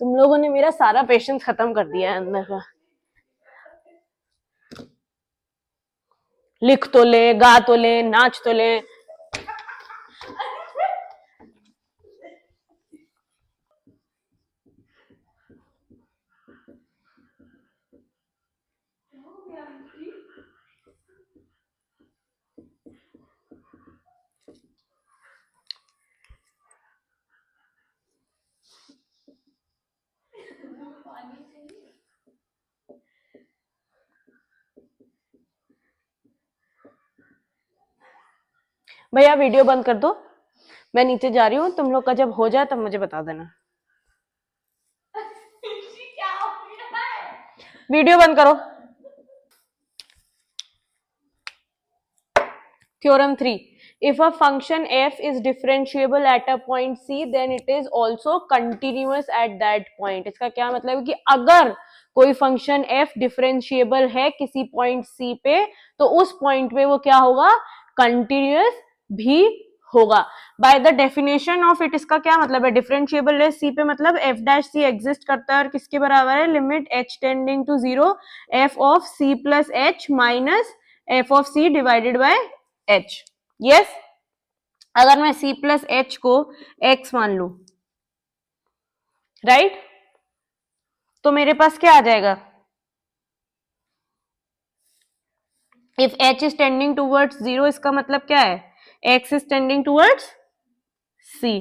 तुम लोगों ने मेरा सारा पेशेंस खत्म कर दिया है अंदर का. लिख तो ले, गा तो ले, नाच तो ले. भैया वीडियो बंद कर दो, मैं नीचे जा रही हूँ. तुम लोग का जब हो जाए तब मुझे बता देना. वीडियो बंद करो. Theorem 3, If a function f is differentiable at a point c, then it is also continuous at that point. इसका क्या मतलब है कि अगर कोई फंक्शन f डिफरेंशिएबल है किसी पॉइंट c पे, तो उस पॉइंट पे वो क्या होगा, कंटिन्यूअस भी होगा. By the definition of it, इसका क्या मतलब है, डिफरेंशिएबल है c पे, मतलब f डैश c एग्जिस्ट करता है और किसके बराबर है, limit h tending to 0 f of c plus h minus f of c divided by h. Yes, अगर मैं c प्लस h को x मान लू, राइट, तो मेरे पास क्या आ जाएगा, if h is tending towards 0, इसका मतलब क्या है, x is tending towards c,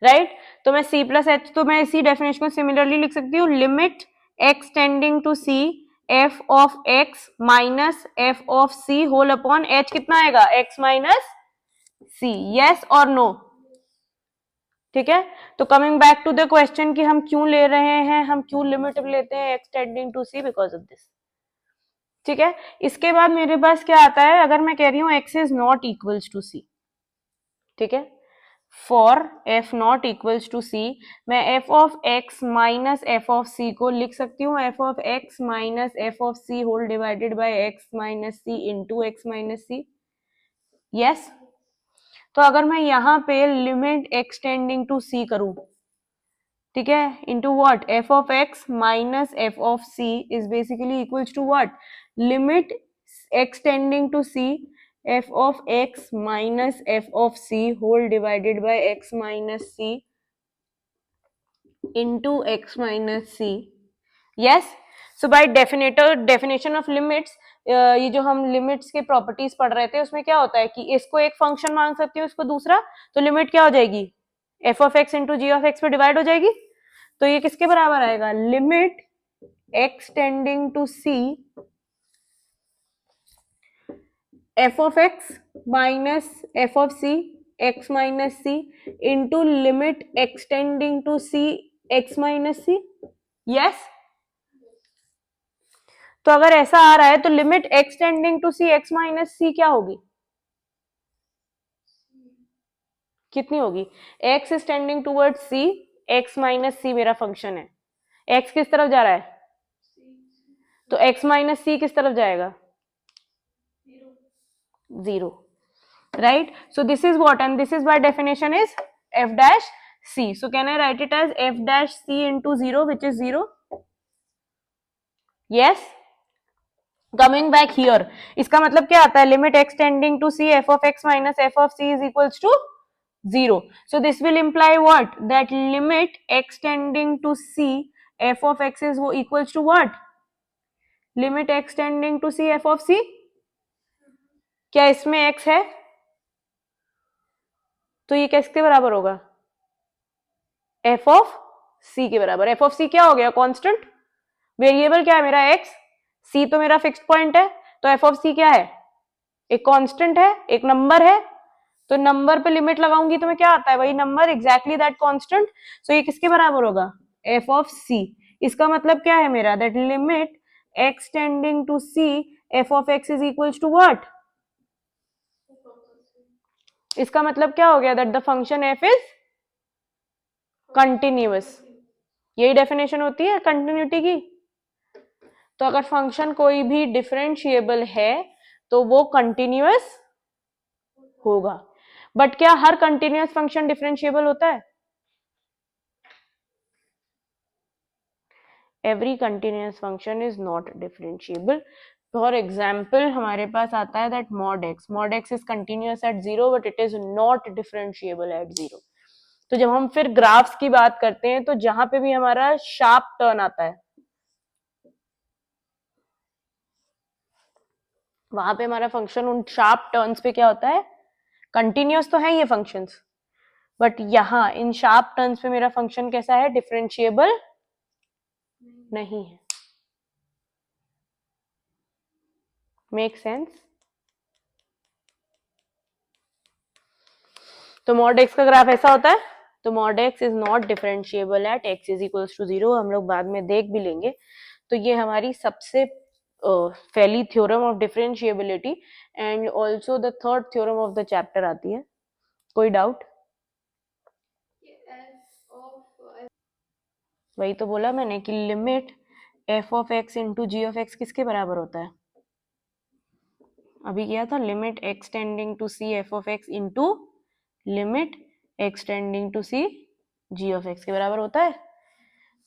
right. तो मैं c प्लस h, तो मैं इसी डेफिनेशन को सिमिलरली लिख सकती हूँ, limit x tending to c f of x minus f of c whole upon h कितना आएगा, x माइनस c. यस और नो. ठीक है, तो coming back to the question कि हम क्यों ले रहे हैं, हम क्यों लिमिट लेते हैं x tending to c, because of this. ठीक है, इसके बाद मेरे पास क्या आता है, अगर मैं कह रही हूँ x is not equals to c, ठीक है, for f not equals to c, मैं f of x minus f of c को लिख सकती हूँ f of x minus f of c whole divided by x minus c into x minus c. Yes, तो अगर मैं यहाँ पे limit x tending to c करूं, ठीक है, into what, f of x minus f of c is basically equals to what, limit x tending to c f of x minus f of c whole divided by x minus c into x minus c. Yes, so by definition of limits, ये जो हम limits के properties पढ़ रहे थे उसमें क्या होता है कि इसको एक फंक्शन मान सकती हूँ, इसको दूसरा, तो लिमिट क्या हो जाएगी, f of x into ji of x पे डिवाइड हो जाएगी. तो ये किसके बराबर आएगा, limit x tending to c f of x minus f of c x minus c into limit x tending to c x minus c. Yes, तो अगर ऐसा आ रहा है तो limit x tending to c x minus c क्या होगी, कितनी होगी, x is tending toward c, x minus c मेरा फंक्शन है, x किस तरफ जा रहा है, तो x माइनस c किस तरफ जाएगा, 0, right. So this is what, and this is by definition is f dash c. So can I write it as f dash c into 0, which is 0? Yes. Coming back here, इसका मतलब क्या आता है, limit x tending to c f of x minus f of c is equals to 0. So this will imply what, that limit x tending to c f of x is equals to what, limit x tending to c f of c. क्या इसमें x है, तो ये किसके बराबर होगा, f of c के बराबर. f ऑफ c क्या हो गया, कांस्टेंट, वेरिएबल क्या है मेरा x, c तो मेरा फिक्स्ड पॉइंट है, तो f ऑफ c क्या है, एक कांस्टेंट है, एक नंबर है, तो नंबर पे लिमिट लगाऊंगी तो मैं क्या आता है, वही नंबर, एग्जैक्टली दैट कांस्टेंट. सो ये किसके बराबर होगा, f ऑफ c. इसका मतलब क्या है मेरा, that limit x tending to c f of x is equals to what, इसका मतलब क्या हो गया, that the function f is continuous. यही डेफिनेशन होती है कंटिन्यूटी की. तो अगर फंक्शन कोई भी डिफरेंशिएबल है तो वो कंटिन्यूअस होगा. बट क्या हर कंटिन्यूअस फंक्शन डिफरेंशिएबल होता है, every continuous function is not differentiable. For example हमारे पास आता है that mod x is continuous eight 0 but it is not differentiable eight 0. तो जब हम फिर ग्राफ्स की बात करते हैं तो जहां पे भी हमारा शार्प टर्न आता है, वहां पे हमारा फंक्शन उन शार्प टर्न्स पे क्या होता है, कंटिन्यूअस तो है ये फंक्शंस, बट यहाँ इन शार्प टर्न्स पे मेरा फंक्शन कैसा है, डिफरेंशिएबल नहीं है. Make sense. तो mod x का ग्राफ ऐसा होता है, तो mod x is not differentiable at x is equals to 0, हम लोग बाद में देख भी लेंगे. तो ये हमारी सबसे Feli theorem of differentiability and also the third theorem of the chapter आती है. कोई doubt? f of वही तो बोला मैंने कि limit f of x into ji of x किसके बराबर होता है. अभी किया था limit x tending to c f of x into limit x tending to c g of x के बराबर होता है.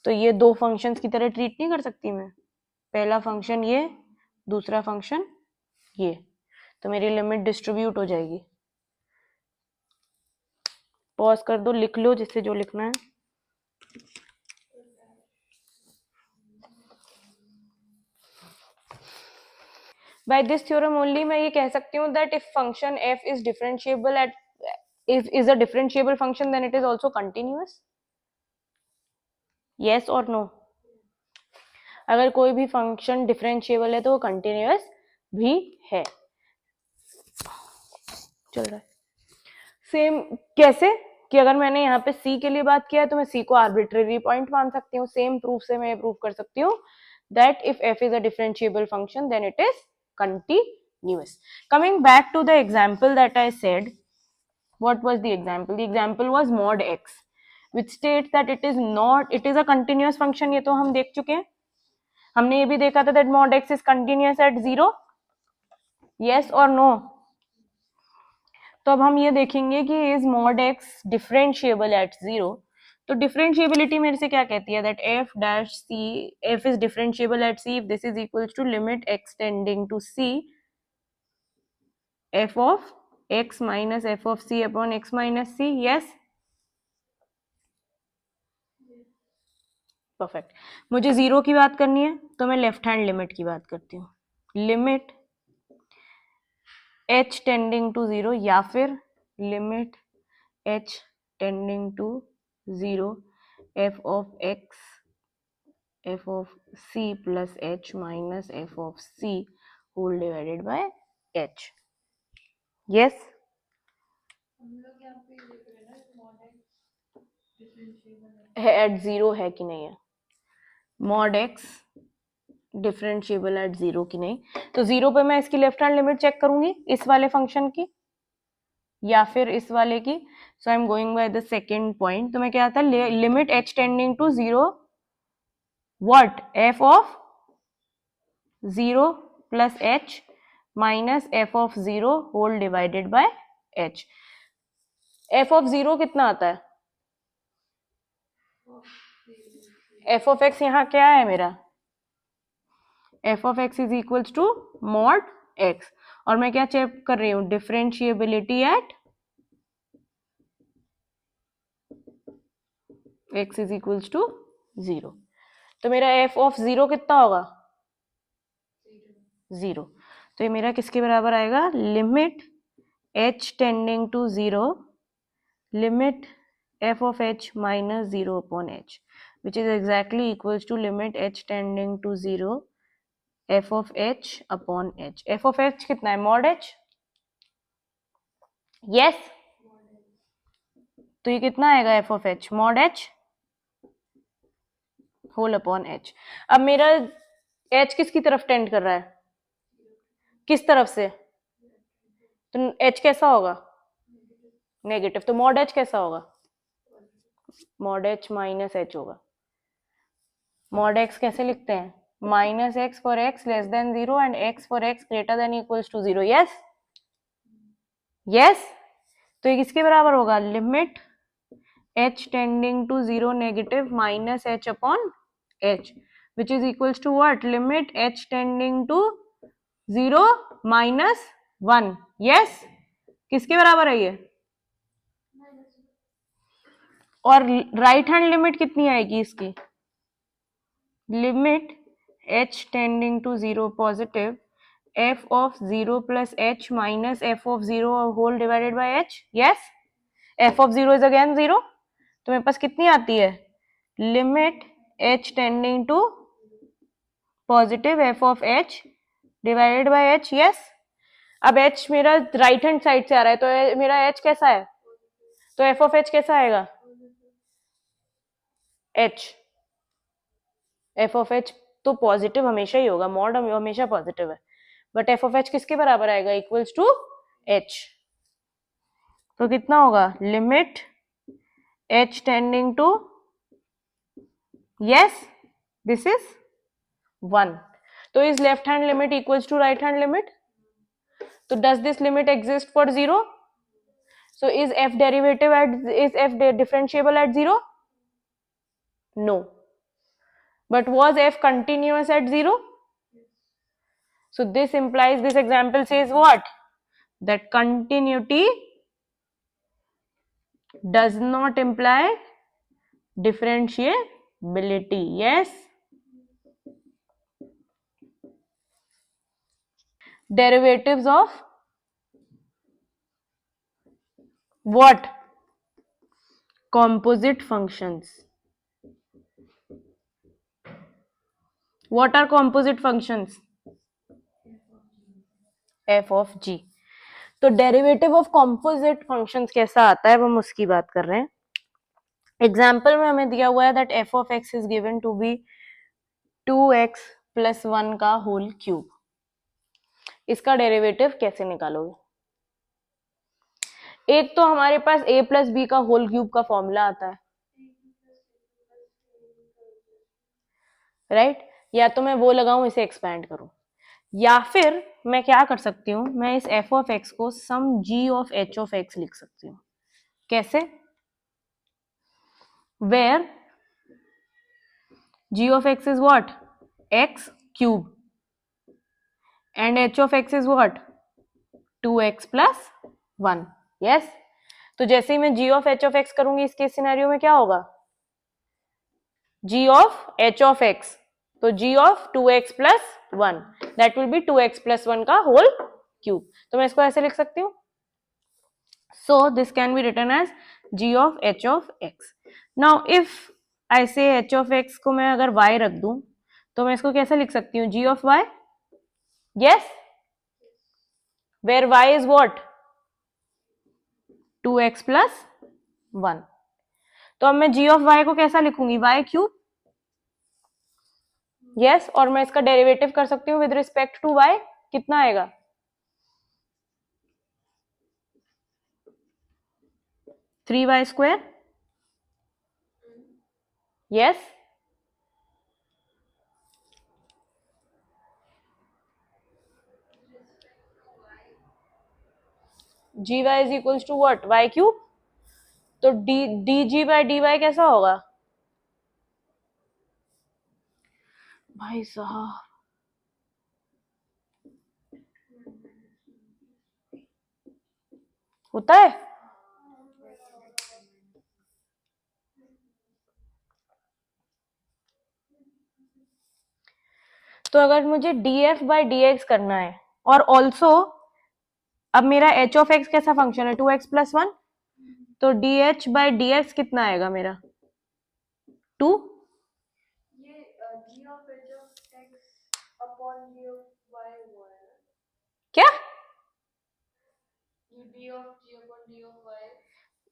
तो ये दो फंक्शंस की तरह ट्रीट नहीं कर सकती मैं. पहला फंक्शन ये, दूसरा फंक्शन ये, तो मेरी लिमिट डिस्ट्रीब्यूट हो जाएगी. पॉज कर दो, लिख लो जिससे जो लिखना है. By this theorem only मैं ये कह सकती हूँ that if function f is differentiable at is a differentiable function then it is also continuous. Yes or no? अगर कोई भी फंक्शन डिफरेंशिएबल है तो वो कंटिन्यूअस भी है. चल रहा है सेम. कैसे कि अगर मैंने यहाँ पे c के लिए बात किया है तो मैं c को आर्बिट्रेरी पॉइंट मान सकती हूँ. सेम प्रूफ से मैं प्रूफ कर सकती हूँ that if f is a differentiable function then it is continuous. Coming back to the example that I said, what was the example? The example was mod x, which states that it is a continuous function. ये तो हम देख चुके हैं. हमने ये भी देखा था that mod x is continuous at 0. Yes or no? तो अब हम ये देखेंगे कि is mod x differentiable at 0. तो डिफरेंशिएबिलिटी मेरे से क्या कहती है that f dash c, f is differentiable at c if this is equals to limit x tending to c f of x minus f of c upon x minus c. Yes, perfect. मुझे zero की बात करनी है तो मैं left hand limit की बात करती हूँ. Limit h tending to zero या फिर limit h tending to zero f of x f of c plus h minus f of c whole divided by h. Yes, हम लोग यहाँ पे लिख रहे हैं ना mod x डिफरेंशिएबल है. है एट जीरो है कि नहीं है. Mod x differentiable eight zero की नहीं. तो जीरो पे मैं इसकी लेफ्ट हैंड लिमिट चेक करूंगी इस वाले फंक्शन की या फिर इस वाले की. So I am going by the second point. तो मैं क्या था limit h tending to zero what f of zero plus h minus f of zero whole divided by h. f of zero कितना आता है? f ऑफ x यहाँ क्या है मेरा? f of x is equals to mod x. और मैं क्या चेक कर रही हूँ? Differentiability at x is equals to zero. तो मेरा f of जीरो कितना होगा? जीरो. तो ये मेरा किसके बराबर आएगा? Limit h tending to zero limit f of h minus zero upon h which is exactly equals to limit h tending to zero f of h upon h. f of h कितना है? mod h. yes, तो ये कितना आएगा f of h? mod h whole upon h. अब मेरा h किसकी तरफ टेंड कर रहा है? किस तरफ से? तो h कैसा होगा? नेगेटिव. तो mod h कैसा होगा? mod h माइनस h होगा. mod x कैसे लिखते हैं? Minus x for x less than zero and x for x greater than equals to zero. Yes yes. तो ये किसके बराबर होगा? Limit h tending to zero negative minus h upon h which is equals to what? Limit h tending to zero minus one. Yes, किसके बराबर है ये? और राइट हैंड लिमिट कितनी आएगी इसकी? Limit h tending to zero positive f of zero plus h minus f of zero whole divided by h. Yes, f of zero is again zero. तो मेरे पास कितनी आती है? Limit h tending to positive f of h divided by h. Yes. अब h मेरा right hand side से आ रहा है तो मेरा h कैसा है? तो f ऑफ h कैसा आएगा? h f of h. तो पॉजिटिव हमेशा ही होगा, मॉड हमेशा पॉजिटिव है, बट एफ ऑफ एच किसके बराबर आएगा, इक्वल्स टू एच। तो कितना होगा, limit H tending to, yes this is 1। तो is left hand limit equals to right hand limit? तो does this limit exist for 0? So is f derivative at, is f differentiable at 0? No. But was f continuous at 0? So this implies, this example says what? That continuity does not imply differentiability. Yes? Derivatives of what? Composite functions. What are composite functions? F of g. तो derivative of composite functions कैसा आता है, वो हम उसकी बात कर रहे हैं। एग्जाम्पल में हमें दिया हुआ है that F of x is given to be 2x plus 1 का होल क्यूब। इसका डेरिवेटिव कैसे निकालोगे? एक तो हमारे पास a प्लस बी का होल क्यूब का फॉर्मूला आता है, राइट? या तो मैं वो लगाऊं, इसे एक्सपैंड करूं, या फिर मैं क्या कर सकती हूं, मैं इस f ऑफ x को some g of h of x लिख सकती हूं। कैसे? Where g of x is what, x cube, and h of x is what, 2x plus 1। Yes? तो जैसे ही मैं g of h of x करूंगी इसके सिनेरियो में क्या होगा, g of h of x, तो g of 2x plus 1 that will be 2x plus 1 का होल क्यूब। तो मैं इसको ऐसे लिख सकती हूँ, so this can be written as g of h of x। Now if I say h of x को मैं अगर y रख दूं, तो मैं इसको कैसे लिख सकती हूँ, g of y। Yes? Where y is what, 2x plus 1। तो अब मैं g ऑफ y को कैसा लिखूंगी, y क्यूब। यस? और मैं इसका डेरिवेटिव कर सकती हूँ विद रिस्पेक्ट टू y, कितना आएगा, 3y square. Yes? gy is equals to what, y cube. तो dg बाय dy कैसा होगा, भाई साहब होता है। तो अगर मुझे df बाय dx करना है, और ऑल्सो अब मेरा h ऑफ x कैसा फंक्शन है, 2x प्लस 1, तो dh बाय dx कितना आएगा मेरा, 2। ये g of h of x upon g of y हुआ है, क्या, ये d of g upon d of y,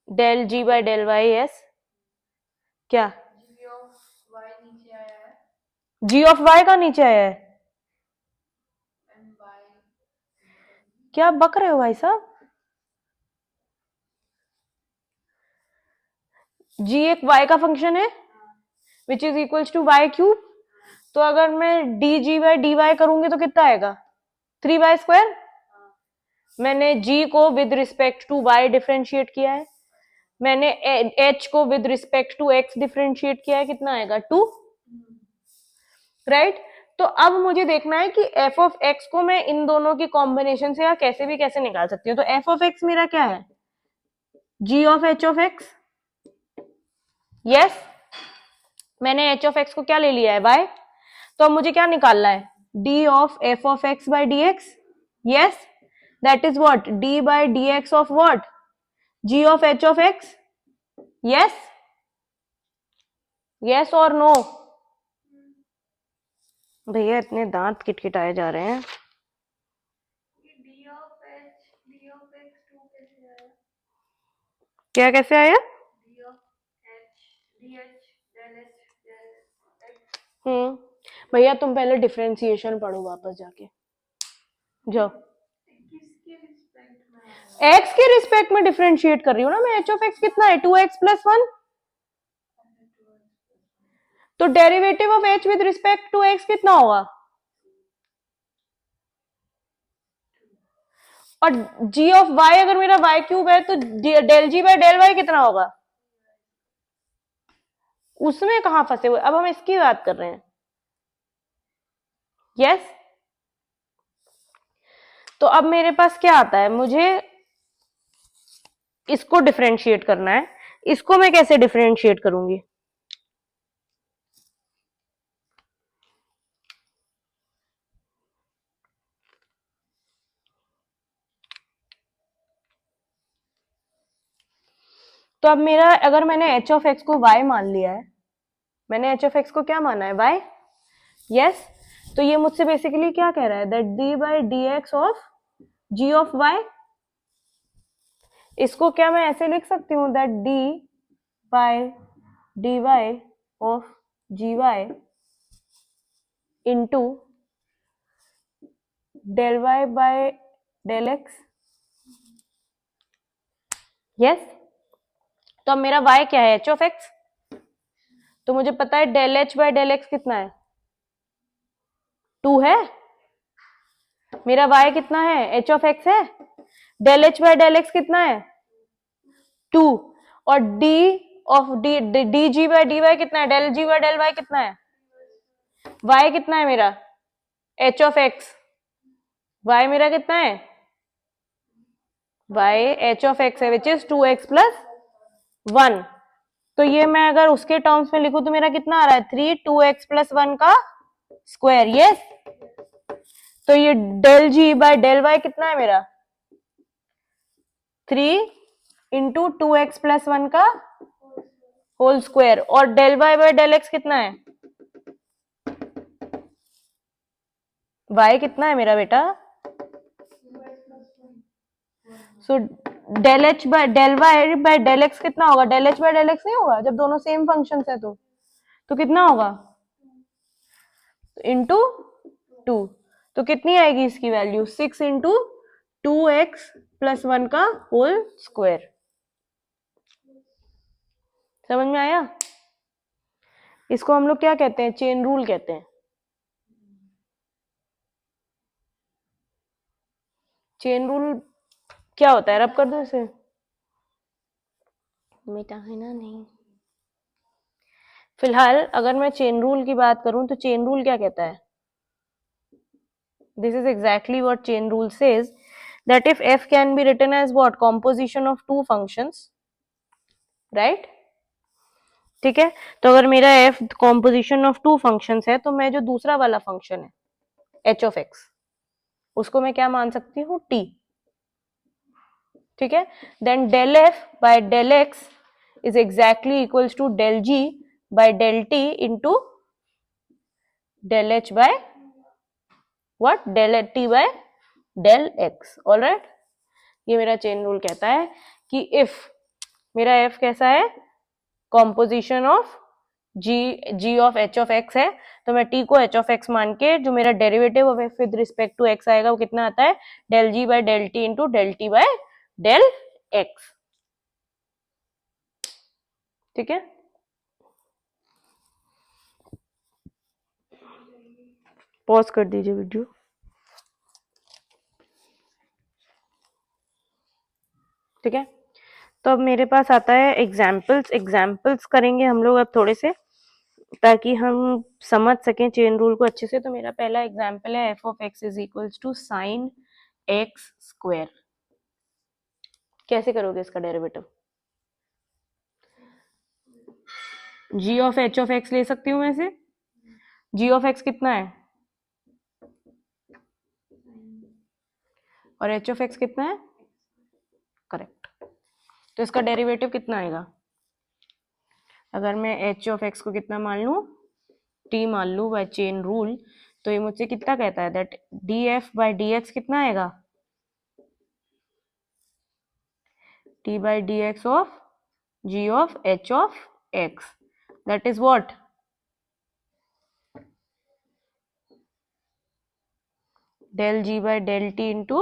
del g by del y। Yes? क्या, g of y नीचे आया है g ऑफ y का नीचे आया है, and y, क्या आप बक रहे हो भाई साहब, g एक y का फंक्शन है which is equals to y cube. तो अगर मैं dg बाय dy करूंगी तो कितना आएगा, 3y स्क्वायर। मैंने g को with respect to y differentiate किया है, मैंने h को with respect to x differentiate किया है, कितना आएगा, 2। राइट? तो अब मुझे देखना है कि f ऑफ x को मैं इन दोनों की कॉम्बिनेशन से या कैसे भी कैसे निकाल सकती हूँ। तो f ऑफ x मेरा क्या है, g of h of x। Yes? मैंने h ऑफ x को क्या ले लिया है, y। तो अब मुझे क्या निकालना है, d of f of x by dx। Yes? That is what, d by dx of what, g of h of x। Yes? Yes और नो? भैया इतने दांत किटकिटाए जा रहे हैं। ये d of x 2 कैसे आया, क्या कैसे आया, d of h dh del h del x, भैया तुम पहले डिफरेंशिएशन पढ़ो वापस जाके जाओ। किसके रिस्पेक्ट में आ रहा एक्स के रिस्पेक्ट में डिफरेंशिएट कर रही हूँ ना मैं। एच ऑफ एक्स कितना है 2x+1। तो derivative of h with respect to x कितना होगा? और जी ऑफ वाई अगर मेरा वाई क्यूब है तो del g by del y कितना होगा? उसमें कहां फंसे हुए, अब हम इसकी बात कर रहे हैं। यस तो अब मेरे पास क्या आता है, मुझे इसको डिफरेंशिएट करना है। इसको मैं कैसे डिफरेंशिएट करूंगी? तो अब मेरा, अगर मैंने एच ऑफ एक्स को वाई मान लिया है, मैंने एच ऑफ एक्स को क्या माना है? वाई। यस तो ये मुझसे बेसिकली क्या कह रहा है? That d by d x of g of y. इसको क्या मैं ऐसे लिख सकती हूँ? That d by d y of g y into del y by del x. Yes तो अब मेरा y क्या है? H of x. तो मुझे पता है del h by del x कितना है? 2 है। मेरा y कितना है? एच ऑफ एक्स है। Del h by del x कितना है? 2। और d of d d g by d y कितना है? Del g by del y कितना है? y कितना है मेरा? H of x. y मेरा कितना है? y एच ऑफ एक्स है विच इज 2x+1। तो ये मैं अगर उसके टर्म्स में लिखूं तो मेरा कितना आ रहा है? 3 2x+1 का स्क्वायर। यस तो ये del g by del y कितना है मेरा? 3 इंटू 2x+1 का होल स्क्वायर। और del y by del x कितना है? y कितना है मेरा बेटा? So del h by del y by del x कितना होगा? Del h by del x नहीं होगा जब दोनों सेम फंक्शन है तो कितना होगा? इंटू 2। तो कितनी आएगी इसकी वैल्यू? 6 इंटू 2x+1 का होल स्क्वायर। समझ में आया? इसको हम लोग क्या कहते हैं? चेन रूल कहते हैं। चेन रूल क्या होता है? रब कर दो इसे। बेटा है ना? नहीं फिलहाल अगर मैं चेन रूल की बात करूं तो चेन रूल क्या कहता है? This is exactly what chain rule says, that if f can be written as what? Composition of two functions, right? ठीक है तो अगर मेरा f composition of two functions है तो मैं जो दूसरा वाला फंक्शन है h ऑफ x उसको मैं क्या मान सकती हूँ? t। ठीक है then del f by del x is exactly equals to del g by del t into del h by what? Del t by del x। Alright ये मेरा चेन रूल कहता है कि इफ मेरा f कैसा है? Composition of g of h of x है तो मैं t को एच ऑफ एक्स मान के जो मेरा derivative of f with respect to x आएगा वो कितना आता है? Del g by del t into del t by del x. ठीक है पॉज कर दीजिए वीडियो। ठीक है तो अब मेरे पास आता है एग्जाम्पल्स। एग्जाम्पल्स करेंगे हम लोग अब थोड़े से ताकि हम समझ सकें चेन रूल को अच्छे से। तो मेरा पहला एग्जाम्पल है f of x is equals to sine x square. कैसे करोगे इसका derivative? G of h of x ले सकती हूँ मैं इसे। जी ऑफ एक्स कितना है? और एच ऑफ एक्स कितना है? करेक्ट तो इसका डेरिवेटिव कितना आएगा? अगर मैं एच ऑफ एक्स को कितना मान लूँ? टी मान लूँ बाय चेन रूल तो ये मुझसे कितना कहता है? That d f by d x कितना आएगा? T by d x of g of h of x that is what? del g by del t into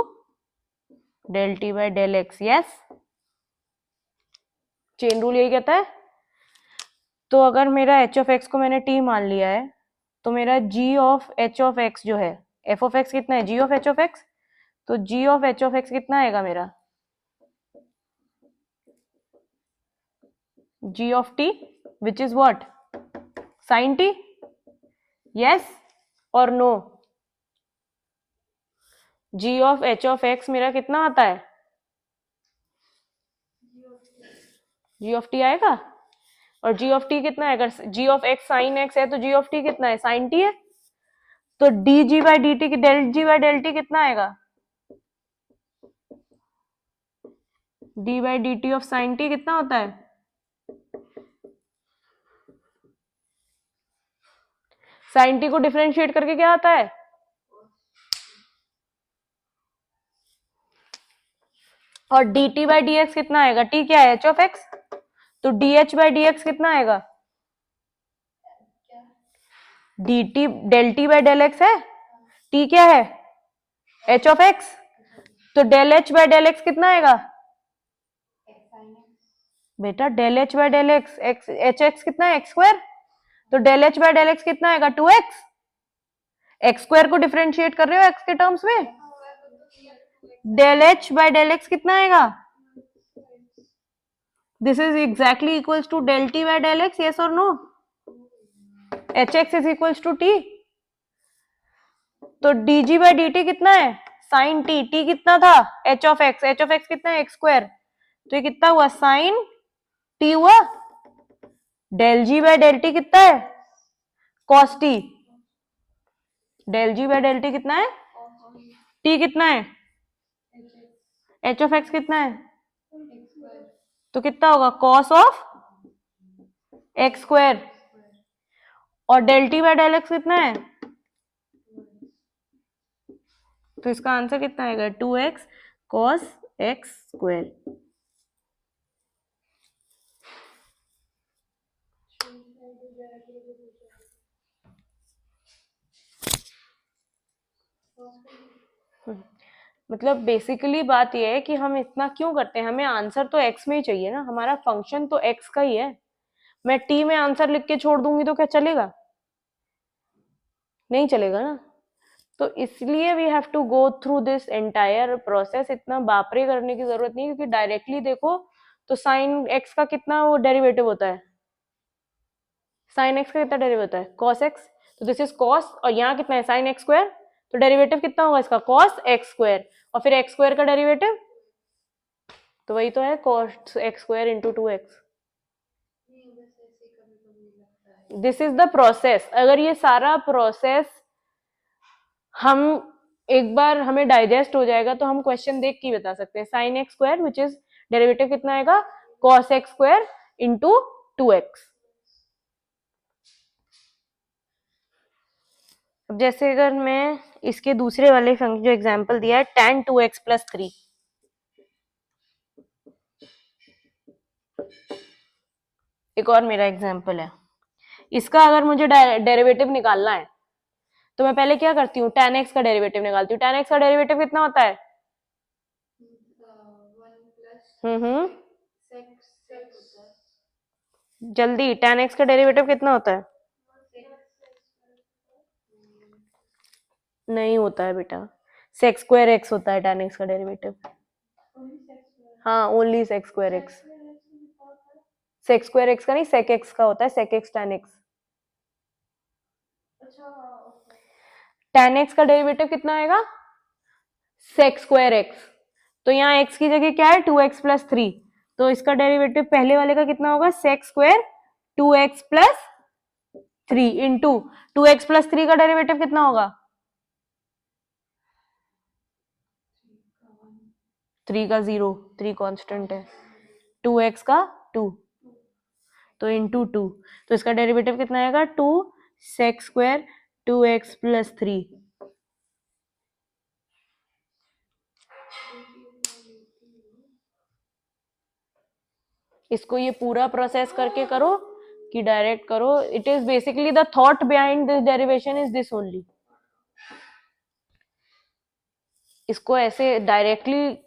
del t by del x. Yes, chain rule यही कहता है. तो अगर मेरा h of x को मैंने t मान लिया है, तो मेरा g of h of x जो है, f ऑफ x कितना है, g of h of x, तो g of h of x कितना आएगा मेरा, g of t, which is what, sin t. yes और no. g of h of x मेरा कितना आता है, g of t आएगा. और g of t कितना है, अगर g of x sin x है तो g of t कितना है, sin t है. तो dg by dt की del g by del t कितना आएगा, d by dt of sin t कितना होता है, sin t को डिफरेंशिएट करके क्या आता है, और dt by dx कितना आएगा, t क्या है, h of x, तो dh by dx कितना आएगा, dt del t by del x है, t क्या है, h of x, तो del h by del x कितना आएगा, बेटा del h by del x, h x कितना है, x स्क्वायर, तो del h by del x कितना आएगा, 2x. x स्क्वायर को डिफरेंशिएट कर रहे हो x के टर्म्स में, del h by del x कितना आएगा, this is exactly equals to del t by del x. yes और no, hx is equals to t. तो dg by dt कितना है, sin t, t कितना था, h of x कितना है, x स्क्वायर, तो ये कितना हुआ, sin t हुआ. del g by del t कितना है, cos t, del g by del t कितना है, t कितना है, h of x कितना है, तो कितना होगा, cos of x स्क्वायर. और del t by del x कितना है, तो इसका आंसर कितना आएगा, 2x cos x स्क्वायर. मतलब बेसिकली बात यह है कि हम इतना क्यों करते हैं, हमें आंसर तो x में ही चाहिए ना, हमारा फंक्शन तो x का ही है. मैं t में आंसर लिख के छोड़ दूंगी तो क्या चलेगा, नहीं चलेगा ना. तो इसलिए we have to go through this entire process. इतना बापरे करने की जरूरत नहीं, क्योंकि डायरेक्टली देखो तो साइन x का कितना वो डेरिवेटिव होता है, साइन x का कितना डेरिवेटिव होता है, cos x. तो दिस इज cos, और यहाँ कितना है, साइन x स्क्वायर, तो डेरिवेटिव कितना होगा इसका, cos x स्क्वायर, और फिर x स्क्वायर का डेरिवेटिव, तो वही तो है cos x square into 2x. This is the process. अगर ये सारा प्रोसेस हम एक बार हमें डाइजेस्ट हो जाएगा तो हम क्वेश्चन देख के बता सकते हैं. Sign x square which is derivative कितना आएगा, cos x square into 2x. अब जैसे अगर मैं इसके दूसरे वाले फंक्शन जो एग्जांपल दिया है tan 2x प्लस 3, एक और मेरा एग्जांपल है. इसका अगर मुझे डेरिवेटिव निकालना है तो मैं पहले क्या करती हूँ, tan x का डेरिवेटिव निकालती हूँ. tan x का डेरिवेटिव कितना होता है, जल्दी, tan x का डेरिवेटिव कितना होता है, नहीं होता है बेटा, sec स्क्वायर x होता है tan x का डेरिवेटिव. हाँ, only sec square x. sec square x का नहीं, sec x का होता है, sec x tan x. tan x का डेरिवेटिव कितना आएगा, sec स्क्वायर x. तो यहाँ x की जगह क्या है, 2x प्लस 3, तो इसका डेरिवेटिव पहले वाले का कितना होगा, sec square 2x plus 3 into 2x plus 3 का डेरिवेटिव कितना होगा, 3 का 0, 3 कांस्टेंट है, 2x का 2, तो इंटू 2, तो इसका डेरिवेटिव कितना आएगा, 2 sec स्क्वायर 2x प्लस 3. इसको ये पूरा प्रोसेस करके करो कि डायरेक्ट करो, it is basically the thought behind this derivation is this only. इसको ऐसे डायरेक्टली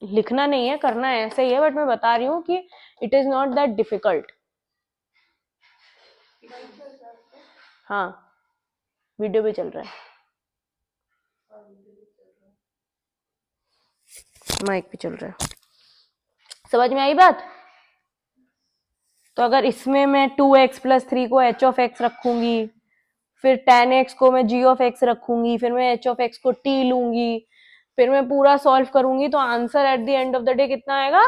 लिखना नहीं है, करना है ऐसे ही है, बट मैं बता रही हूँ कि it is not that difficult. हाँ, वीडियो भी चल रहा है, माइक भी चल रहा है। समझ में आई बात? तो अगर इसमें मैं 2x प्लस 3 को h ऑफ x रखूंगी, फिर tan x को मैं g ऑफ x रखूंगी, फिर मैं h ऑफ x को t लूंगी, फिर मैं पूरा सॉल्व करूंगी, तो answer at the end of the day कितना आएगा?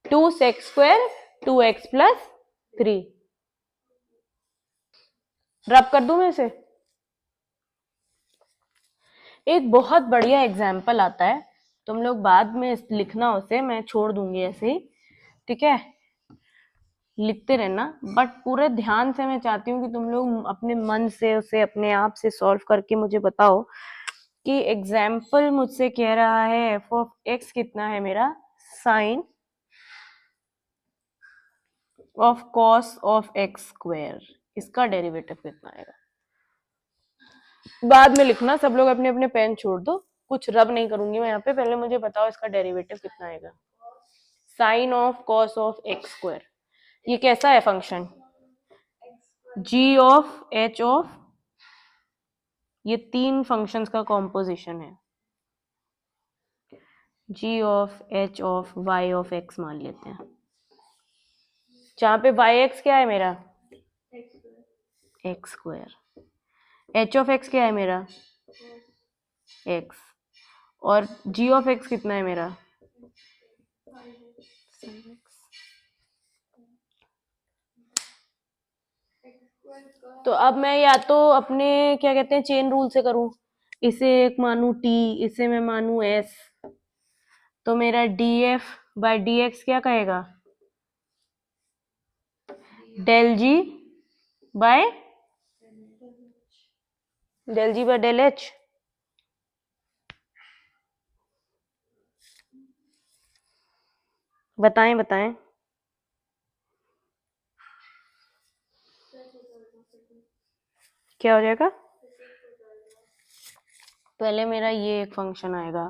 2x² 2x plus 3। रब कर दूं मैं इसे? एक बहुत बढ़िया एग्जाम्पल आता है, तुम लोग बाद में लिखना उसे, मैं छोड़ दूंगी ऐसे ही, ठीक है? लिखते रहना, बट पूरे ध्यान से मैं चाहती हूँ कि तुम लोग अपने मन से उसे अपने आप से सॉल्व करके मुझे बताओ कि एग्जाम्पल मुझसे कह रहा है एफ ऑफ एक्स कितना है मेरा, sine of cos of x square, इसका डेरिवेटिव कितना आएगा? बाद में लिखना, सब लोग अपने अपने पेन छोड़ दो, कुछ रब नहीं करूंगी मैं यहाँ पे, पहले मुझे बताओ इसका डेरिवेटिव कितना आएगा। Sine of cos of x square, ये कैसा है function? G of h of, ये 3 फंक्शंस का कॉम्पोजिशन है। G of h of y of x मान लेते हैं, जहां पे वाई एक्स क्या है मेरा? X square. H of X क्या है मेरा? एक्स। और जी ऑफ एक्स कितना है मेरा? तो अब मैं या तो अपने क्या कहते हैं चेन रूल से करूं, इसे एक मानू टी, इसे मैं मानू एस, तो मेरा d f by d x क्या कहेगा? Del g by del h. बताएं बताएं, क्या हो जाएगा? पहले मेरा ये एक फंक्शन आएगा,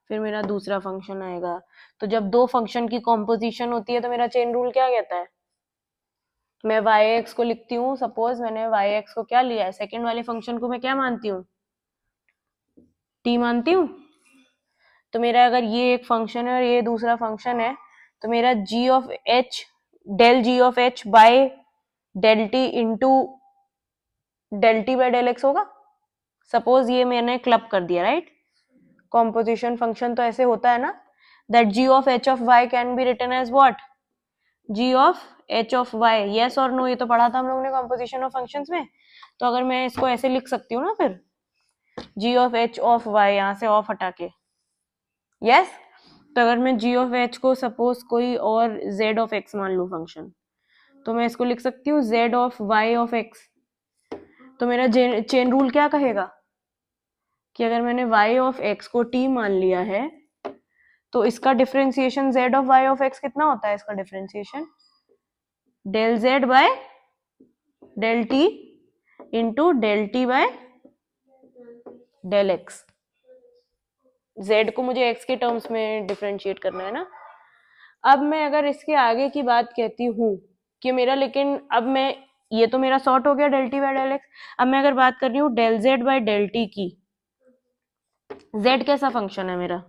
फिर मेरा दूसरा फंक्शन आएगा, तो जब 2 फंक्शन की कॉम्पोजिशन होती है तो मेरा चेन रूल क्या कहता है? मैं वाई एक्स को लिखती हूँ, सपोज मैंने वाई एक्स को क्या लिया है, सेकेंड वाले फंक्शन को मैं क्या मानती हूँ? टी मानती हूँ। तो मेरा अगर ये एक फंक्शन है और ये दूसरा फंक्शन है, तो मेरा g of h, del g of h by del t into del t by del x होगा। सपोज ये मैंने क्लब कर दिया, राइट? कॉम्पोजिशन फंक्शन तो ऐसे होता है ना, that ji of h of y can be written as what? G of h of y. Yes और नो, ये तो पढ़ा था हम लोगों ने कॉम्पोजिशन ऑफ फंक्शंस में। तो अगर मैं इसको ऐसे लिख सकती हूँ ना, फिर जी ऑफ एच ऑफ वाई, यहाँ से ऑफ हटा के, यस। तो अगर मैं जी ऑफ एच को सपोज कोई और जेड ऑफ एक्स मान लूँ फंक्शन, तो मैं इसको लिख सकती हूँ z of y of x. तो मेरा चेन रूल क्या कहेगा कि अगर मैंने y ऑफ x को t मान लिया है, तो इसका differentiation z of y of x कितना होता है? इसका differentiation del z by del t into del t by del x। z को मुझे x के टर्म्स में डिफरेंशिएट करना है ना। अब मैं अगर इसके आगे की बात कहती हूँ कि मेरा, लेकिन अब मैं, ये तो मेरा सॉर्ट हो गया del t by del x। अब मैं अगर बात कर रही हूँ del z by del t की, z कैसा फंक्शन है मेरा?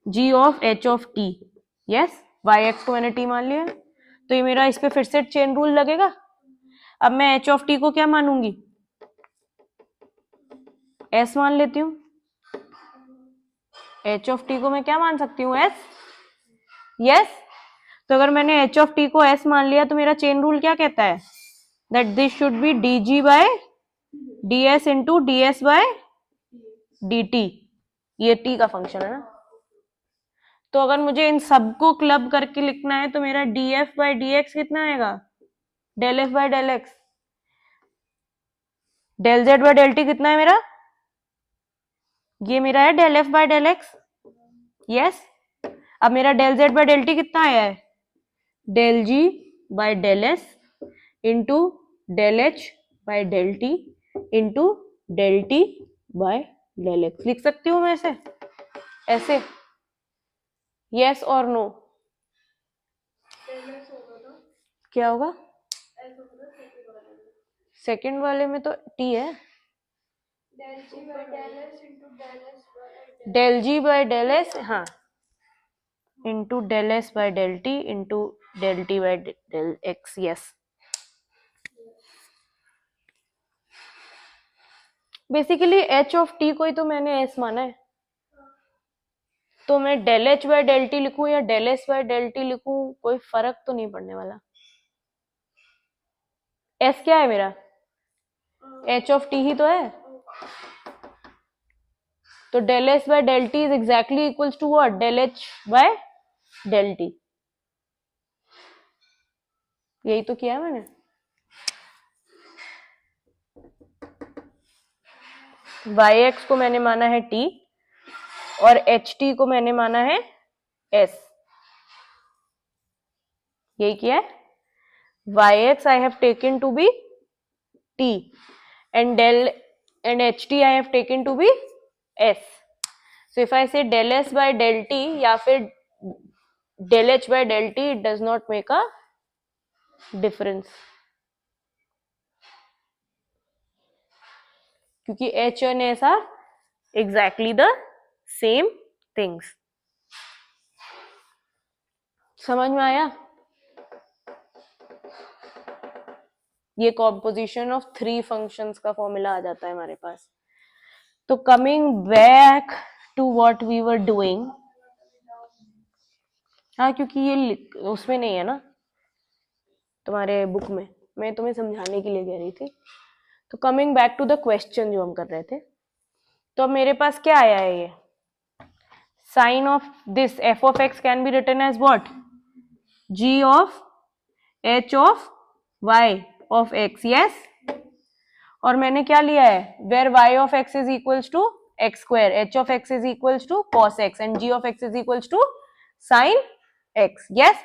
G of h of t, yes. Y x को मैंने टी मान लिया, तो ये मेरा इस पे फिर से चेन रूल लगेगा। अब मैं एच ऑफ टी को क्या मानूंगी? एस मान लेती हूँ। एच ऑफ टी को मैं क्या मान सकती हूँ? S, yes. तो अगर मैंने एच ऑफ टी को एस मान लिया, तो मेरा चेन रूल क्या कहता है? That this should be d g by d s into d s by d t. ये टी का फंक्शन है ना। तो अगर मुझे इन सबको क्लब करके लिखना है, तो मेरा d f by d x कितना आएगा? Del f by del x. Del z by del t कितना है मेरा? ये मेरा है del f by del x, yes. अब मेरा del z by del t कितना आया है? Del g by del s into del h by del t into del t by del x. लिख सकती हूँ मैं इसे? ऐसे, यस और नो, टेलर्स होगा ना, क्या होगा? ऐसा होगा सेकंड वाले में, सेकंड वाले में तो टी है, del g by del s into del s by del g by del s, हाँ, into del s by del t into del t by del x, yes. Basically h of t को ही तो मैंने s माना है, तो मैं del h by del t लिखूं या del s by del t लिखूं, कोई फर्क तो नहीं पड़ने वाला। एस क्या है मेरा? एच ऑफ टी ही तो है, तो del s by del t is exactly equals to what? Del h by del t. यही तो किया है मैंने। वाई एक्स को मैंने माना है टी और एच टी को मैंने माना है एस, यही किया है। Y x I have taken to be t and del and ht I have taken to be s. So if I say del s by del t या फिर del h by del t, it does not make a difference, क्योंकि h and s are exactly the same things. समझ में आया? ये composition of 3 functions का formula आ जाता है हमारे पास। तो coming back to what we were doing, हाँ क्योंकि ये उसमें नहीं है ना तुम्हारे बुक में, मैं तुम्हें समझाने के लिए कह रही थी। तो coming back to the question जो हम कर रहे थे, तो अब मेरे पास क्या आया है, ये sine of this f of x can be written as what? G of h of y of x, yes. और मैंने क्या लिया है, where y of x is equals to x square, h of x is equals to cos x and g of x is equals to sine x, yes.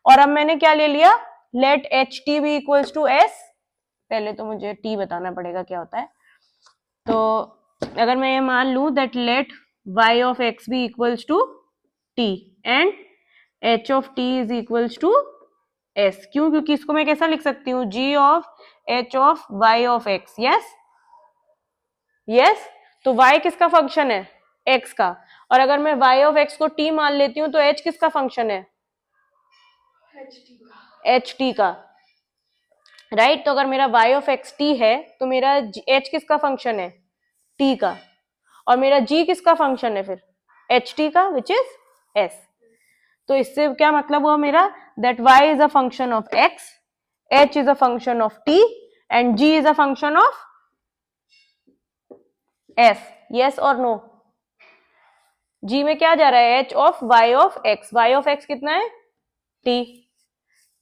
और अब मैंने क्या ले लिया, let h t be equals to s. पहले तो मुझे T बताना पड़ेगा क्या होता है। तो अगर मैं ये मान लूं that let y of x be equals to t and h of t is equals to s, क्यों? क्योंकि इसको मैं कैसा लिख सकती हूँ, g of h of y of x, yes yes. तो y किसका फंक्शन है? x का। और अगर मैं y ऑफ x को t मान लेती हूँ तो h किसका फंक्शन है? एच टी का, राइट। तो अगर मेरा y ऑफ एक्स टी है तो मेरा h किसका फंक्शन है? t का। और मेरा g किसका फंक्शन है फिर? एच टी का, विच इज s। तो इससे क्या मतलब हुआ मेरा, that y is a function of x, h is a function of t and g is a function of s, yes और नो? g में क्या जा रहा है, h of y of x कितना है? t।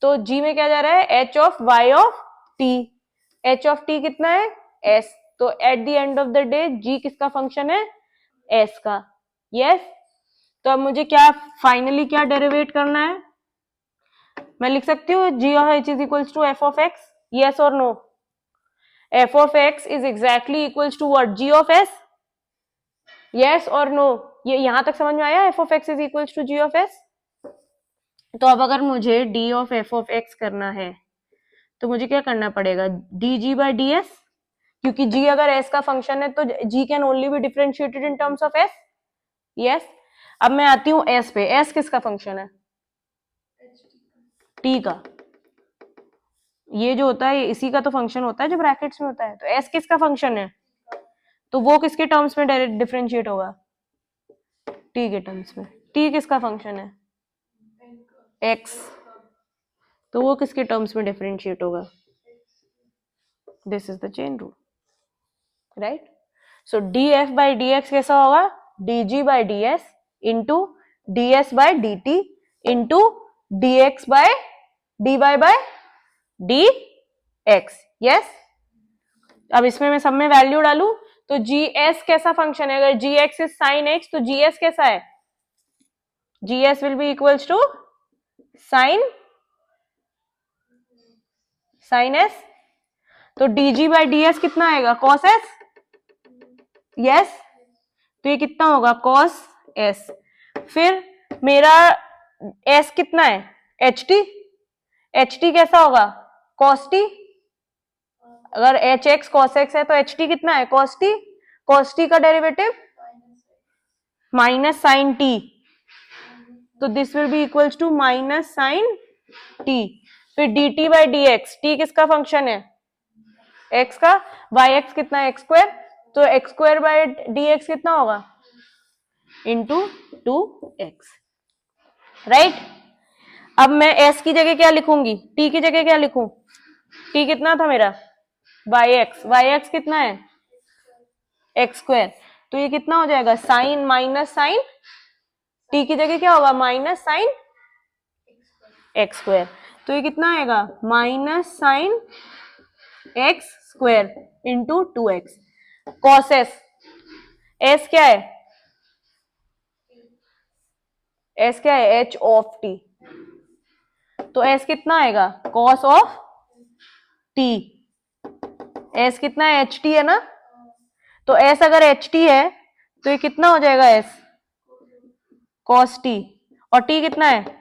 तो g में क्या जा रहा है, h of y of t, h of t कितना है? s। तो at the end of the day g किसका फंक्शन है? s का, यस। तो अब मुझे क्या फाइनली क्या डेरिवेट करना है, मैं लिख सकती हूँ g of h is equals to f of x, yes और no? f of x is exactly equals to what? g of s, yes और नो? ये यहां तक समझ में आया, f of x is equals to g of s। तो अब अगर मुझे d of f of x करना है तो मुझे क्या करना पड़ेगा, dg बाय ds, क्योंकि g अगर s का फंक्शन है तो g can only B differentiated in terms of s, yes. अब मैं आती हूँ s पे, s किसका फंक्शन है? t का। ये जो होता है इसी का तो फंक्शन होता है जो ब्रैकेट्स में होता है, तो s किसका फंक्शन है? तो वो किसके टर्म्स में डायरेक्ट डिफरेंशिएट होगा? t के टर्म्स में। t किसका फंक्शन है? x, तो वो किसके टर्म्स में डिफरेंशिएट होगा? This is the chain rule, right. So df by dx कैसा होगा, dg by ds into ds by dt into dx by dy by dx, yes. अब इसमें मैं सब में वैल्यू डालू तो gs कैसा फंक्शन है, अगर gx इज साइन x तो gs कैसा है, gs will be equals to sine s। तो dg बाई ds कितना आएगा, cos s, यस। तो ये कितना होगा, cos एस। फिर मेरा एस कितना है, एच टी। एच टी कैसा होगा, कॉस टी। अगर एच एक्स कॉस एक्स है तो एच टी कितना है, कॉस टी। कॉस टी का डेरिवेटिव माइनस साइन टी, तो this will be equals to minus sine t. फिर d t by d x, t किसका फंक्शन है, एक्स का, बाई एक्स कितना है, एक्स स्क्वायर, तो x square by d x कितना होगा, इंटू 2x, राइट। अब मैं s की जगह क्या लिखूंगी, t की जगह क्या लिखूं, t कितना था मेरा, बाई एक्स कितना है, एक्स स्क्वायर, तो ये कितना हो जाएगा, साइन माइनस साइन, t की जगह क्या होगा, माइनस साइन एक्स स्क्वायर, तो ये कितना आएगा, minus sign x square into 2x। Cos s, S क्या है, एस क्या है, एच ऑफ टी, तो एस कितना आएगा, कॉस ऑफ टी। एस कितना है, एच टी है ना, तो एस अगर एच टी है तो ये कितना हो जाएगा, एस कॉस टी, और टी कितना है,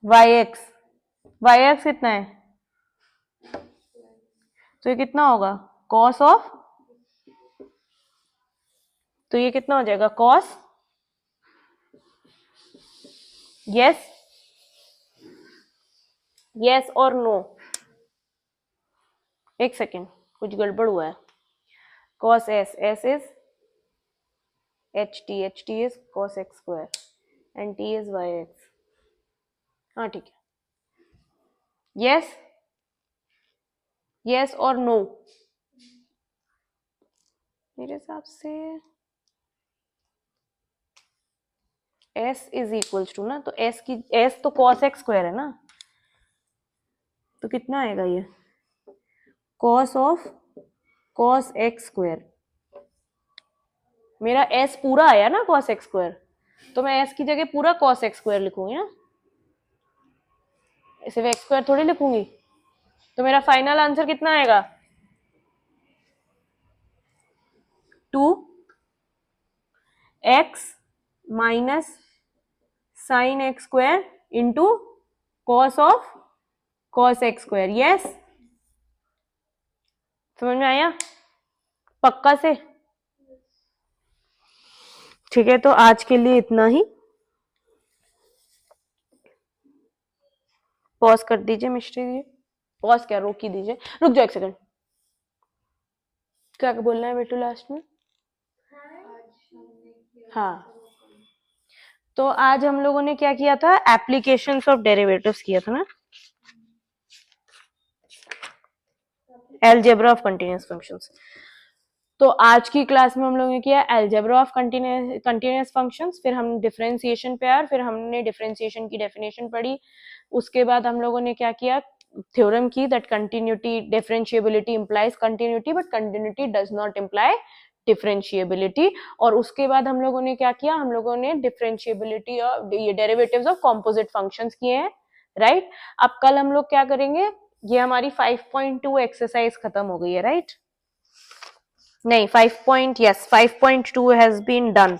वाई एक्स कितना है, तो ये कितना होगा, कॉस ऑफ, तो ये कितना हो जाएगा, कॉस, यस यस और नो, एक सेकेंड कुछ गड़बड़ हुआ है, cos s, s is h t is cos x square and t is y x, हाँ ठीक है, यस यस और नो, मेरे हिसाब से s इज इक्वल्स टू ना, तो s तो cos x स्क्वायर है ना, तो कितना आएगा ये, cos of cos x square, मेरा s पूरा आया ना cos x स्क्वायर, तो मैं s की जगह पूरा cos x स्क्वायर लिखूंगी ना, सिर्फ x स्क्वायर थोड़ी लिखूंगी, तो मेरा फाइनल आंसर कितना आएगा, 2x minus sign x square into cos of cos x square, yes, समझ में आया पक्का से, ठीक है। तो आज के लिए इतना ही, पॉज कर दीजिए मिस्ट्री जी, पॉज क्या, रोक ही दीजिए, रुक जाओ एक सेकंड, क्या बोलना है बेटू लास्ट में, हाँ, तो आज हम लोगों ने क्या किया था, एप्लीकेशंस ऑफ डेरिवेटिव्स किया था ना, अलजेब्रा ऑफ कंटीन्यूअस फंक्शंस। तो आज की क्लास में हम लोगों ने किया अलजेब्रा ऑफ कंटीन्यूअस फंक्शंस, फिर हम डिफरेंशिएशन पे आए, फिर हमने डिफरेंशिएशन की डेफिनेशन पढ़ी, उसके बाद हम लोगों ने क्या किया, थ्योरम की that continuity differentiability implies continuity but continuity does not imply differentiability, और उसके बाद हम लोगों ने क्या किया, हम लोगों ने डिफरेंशिएबिलिटी और ये डेरिवेटिव्स ऑफ कॉम्पोजिट फंक्शंस किए हैं, राइट। अब कल हम लोग क्या करेंगे, ये हमारी 5.2 एक्सरसाइज खत्म हो गई है, राइट, नहीं 5.2 हैज बीन डन।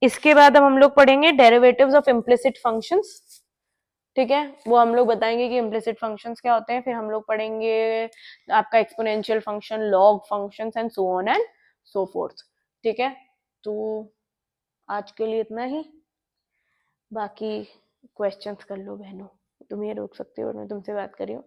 इसके बाद अब हम लोग पढ़ेंगे डेरिवेटिव्स ऑफ इम्प्लिसिट फंक्शंस, ठीक है, वो हम लोग बताएंगे कि इम्प्लिसिट फंक्शंस क्या होते हैं, फिर हम लोग पढ़ेंगे आपका exponential function, log functions and so on and so fourth, ठीक है। तो आज के लिए इतना ही, बाकी क्वेश्चंस कर लो बहनों, तुम ये रोक सकते हो और मैं तुमसे बात कर रही हूँ,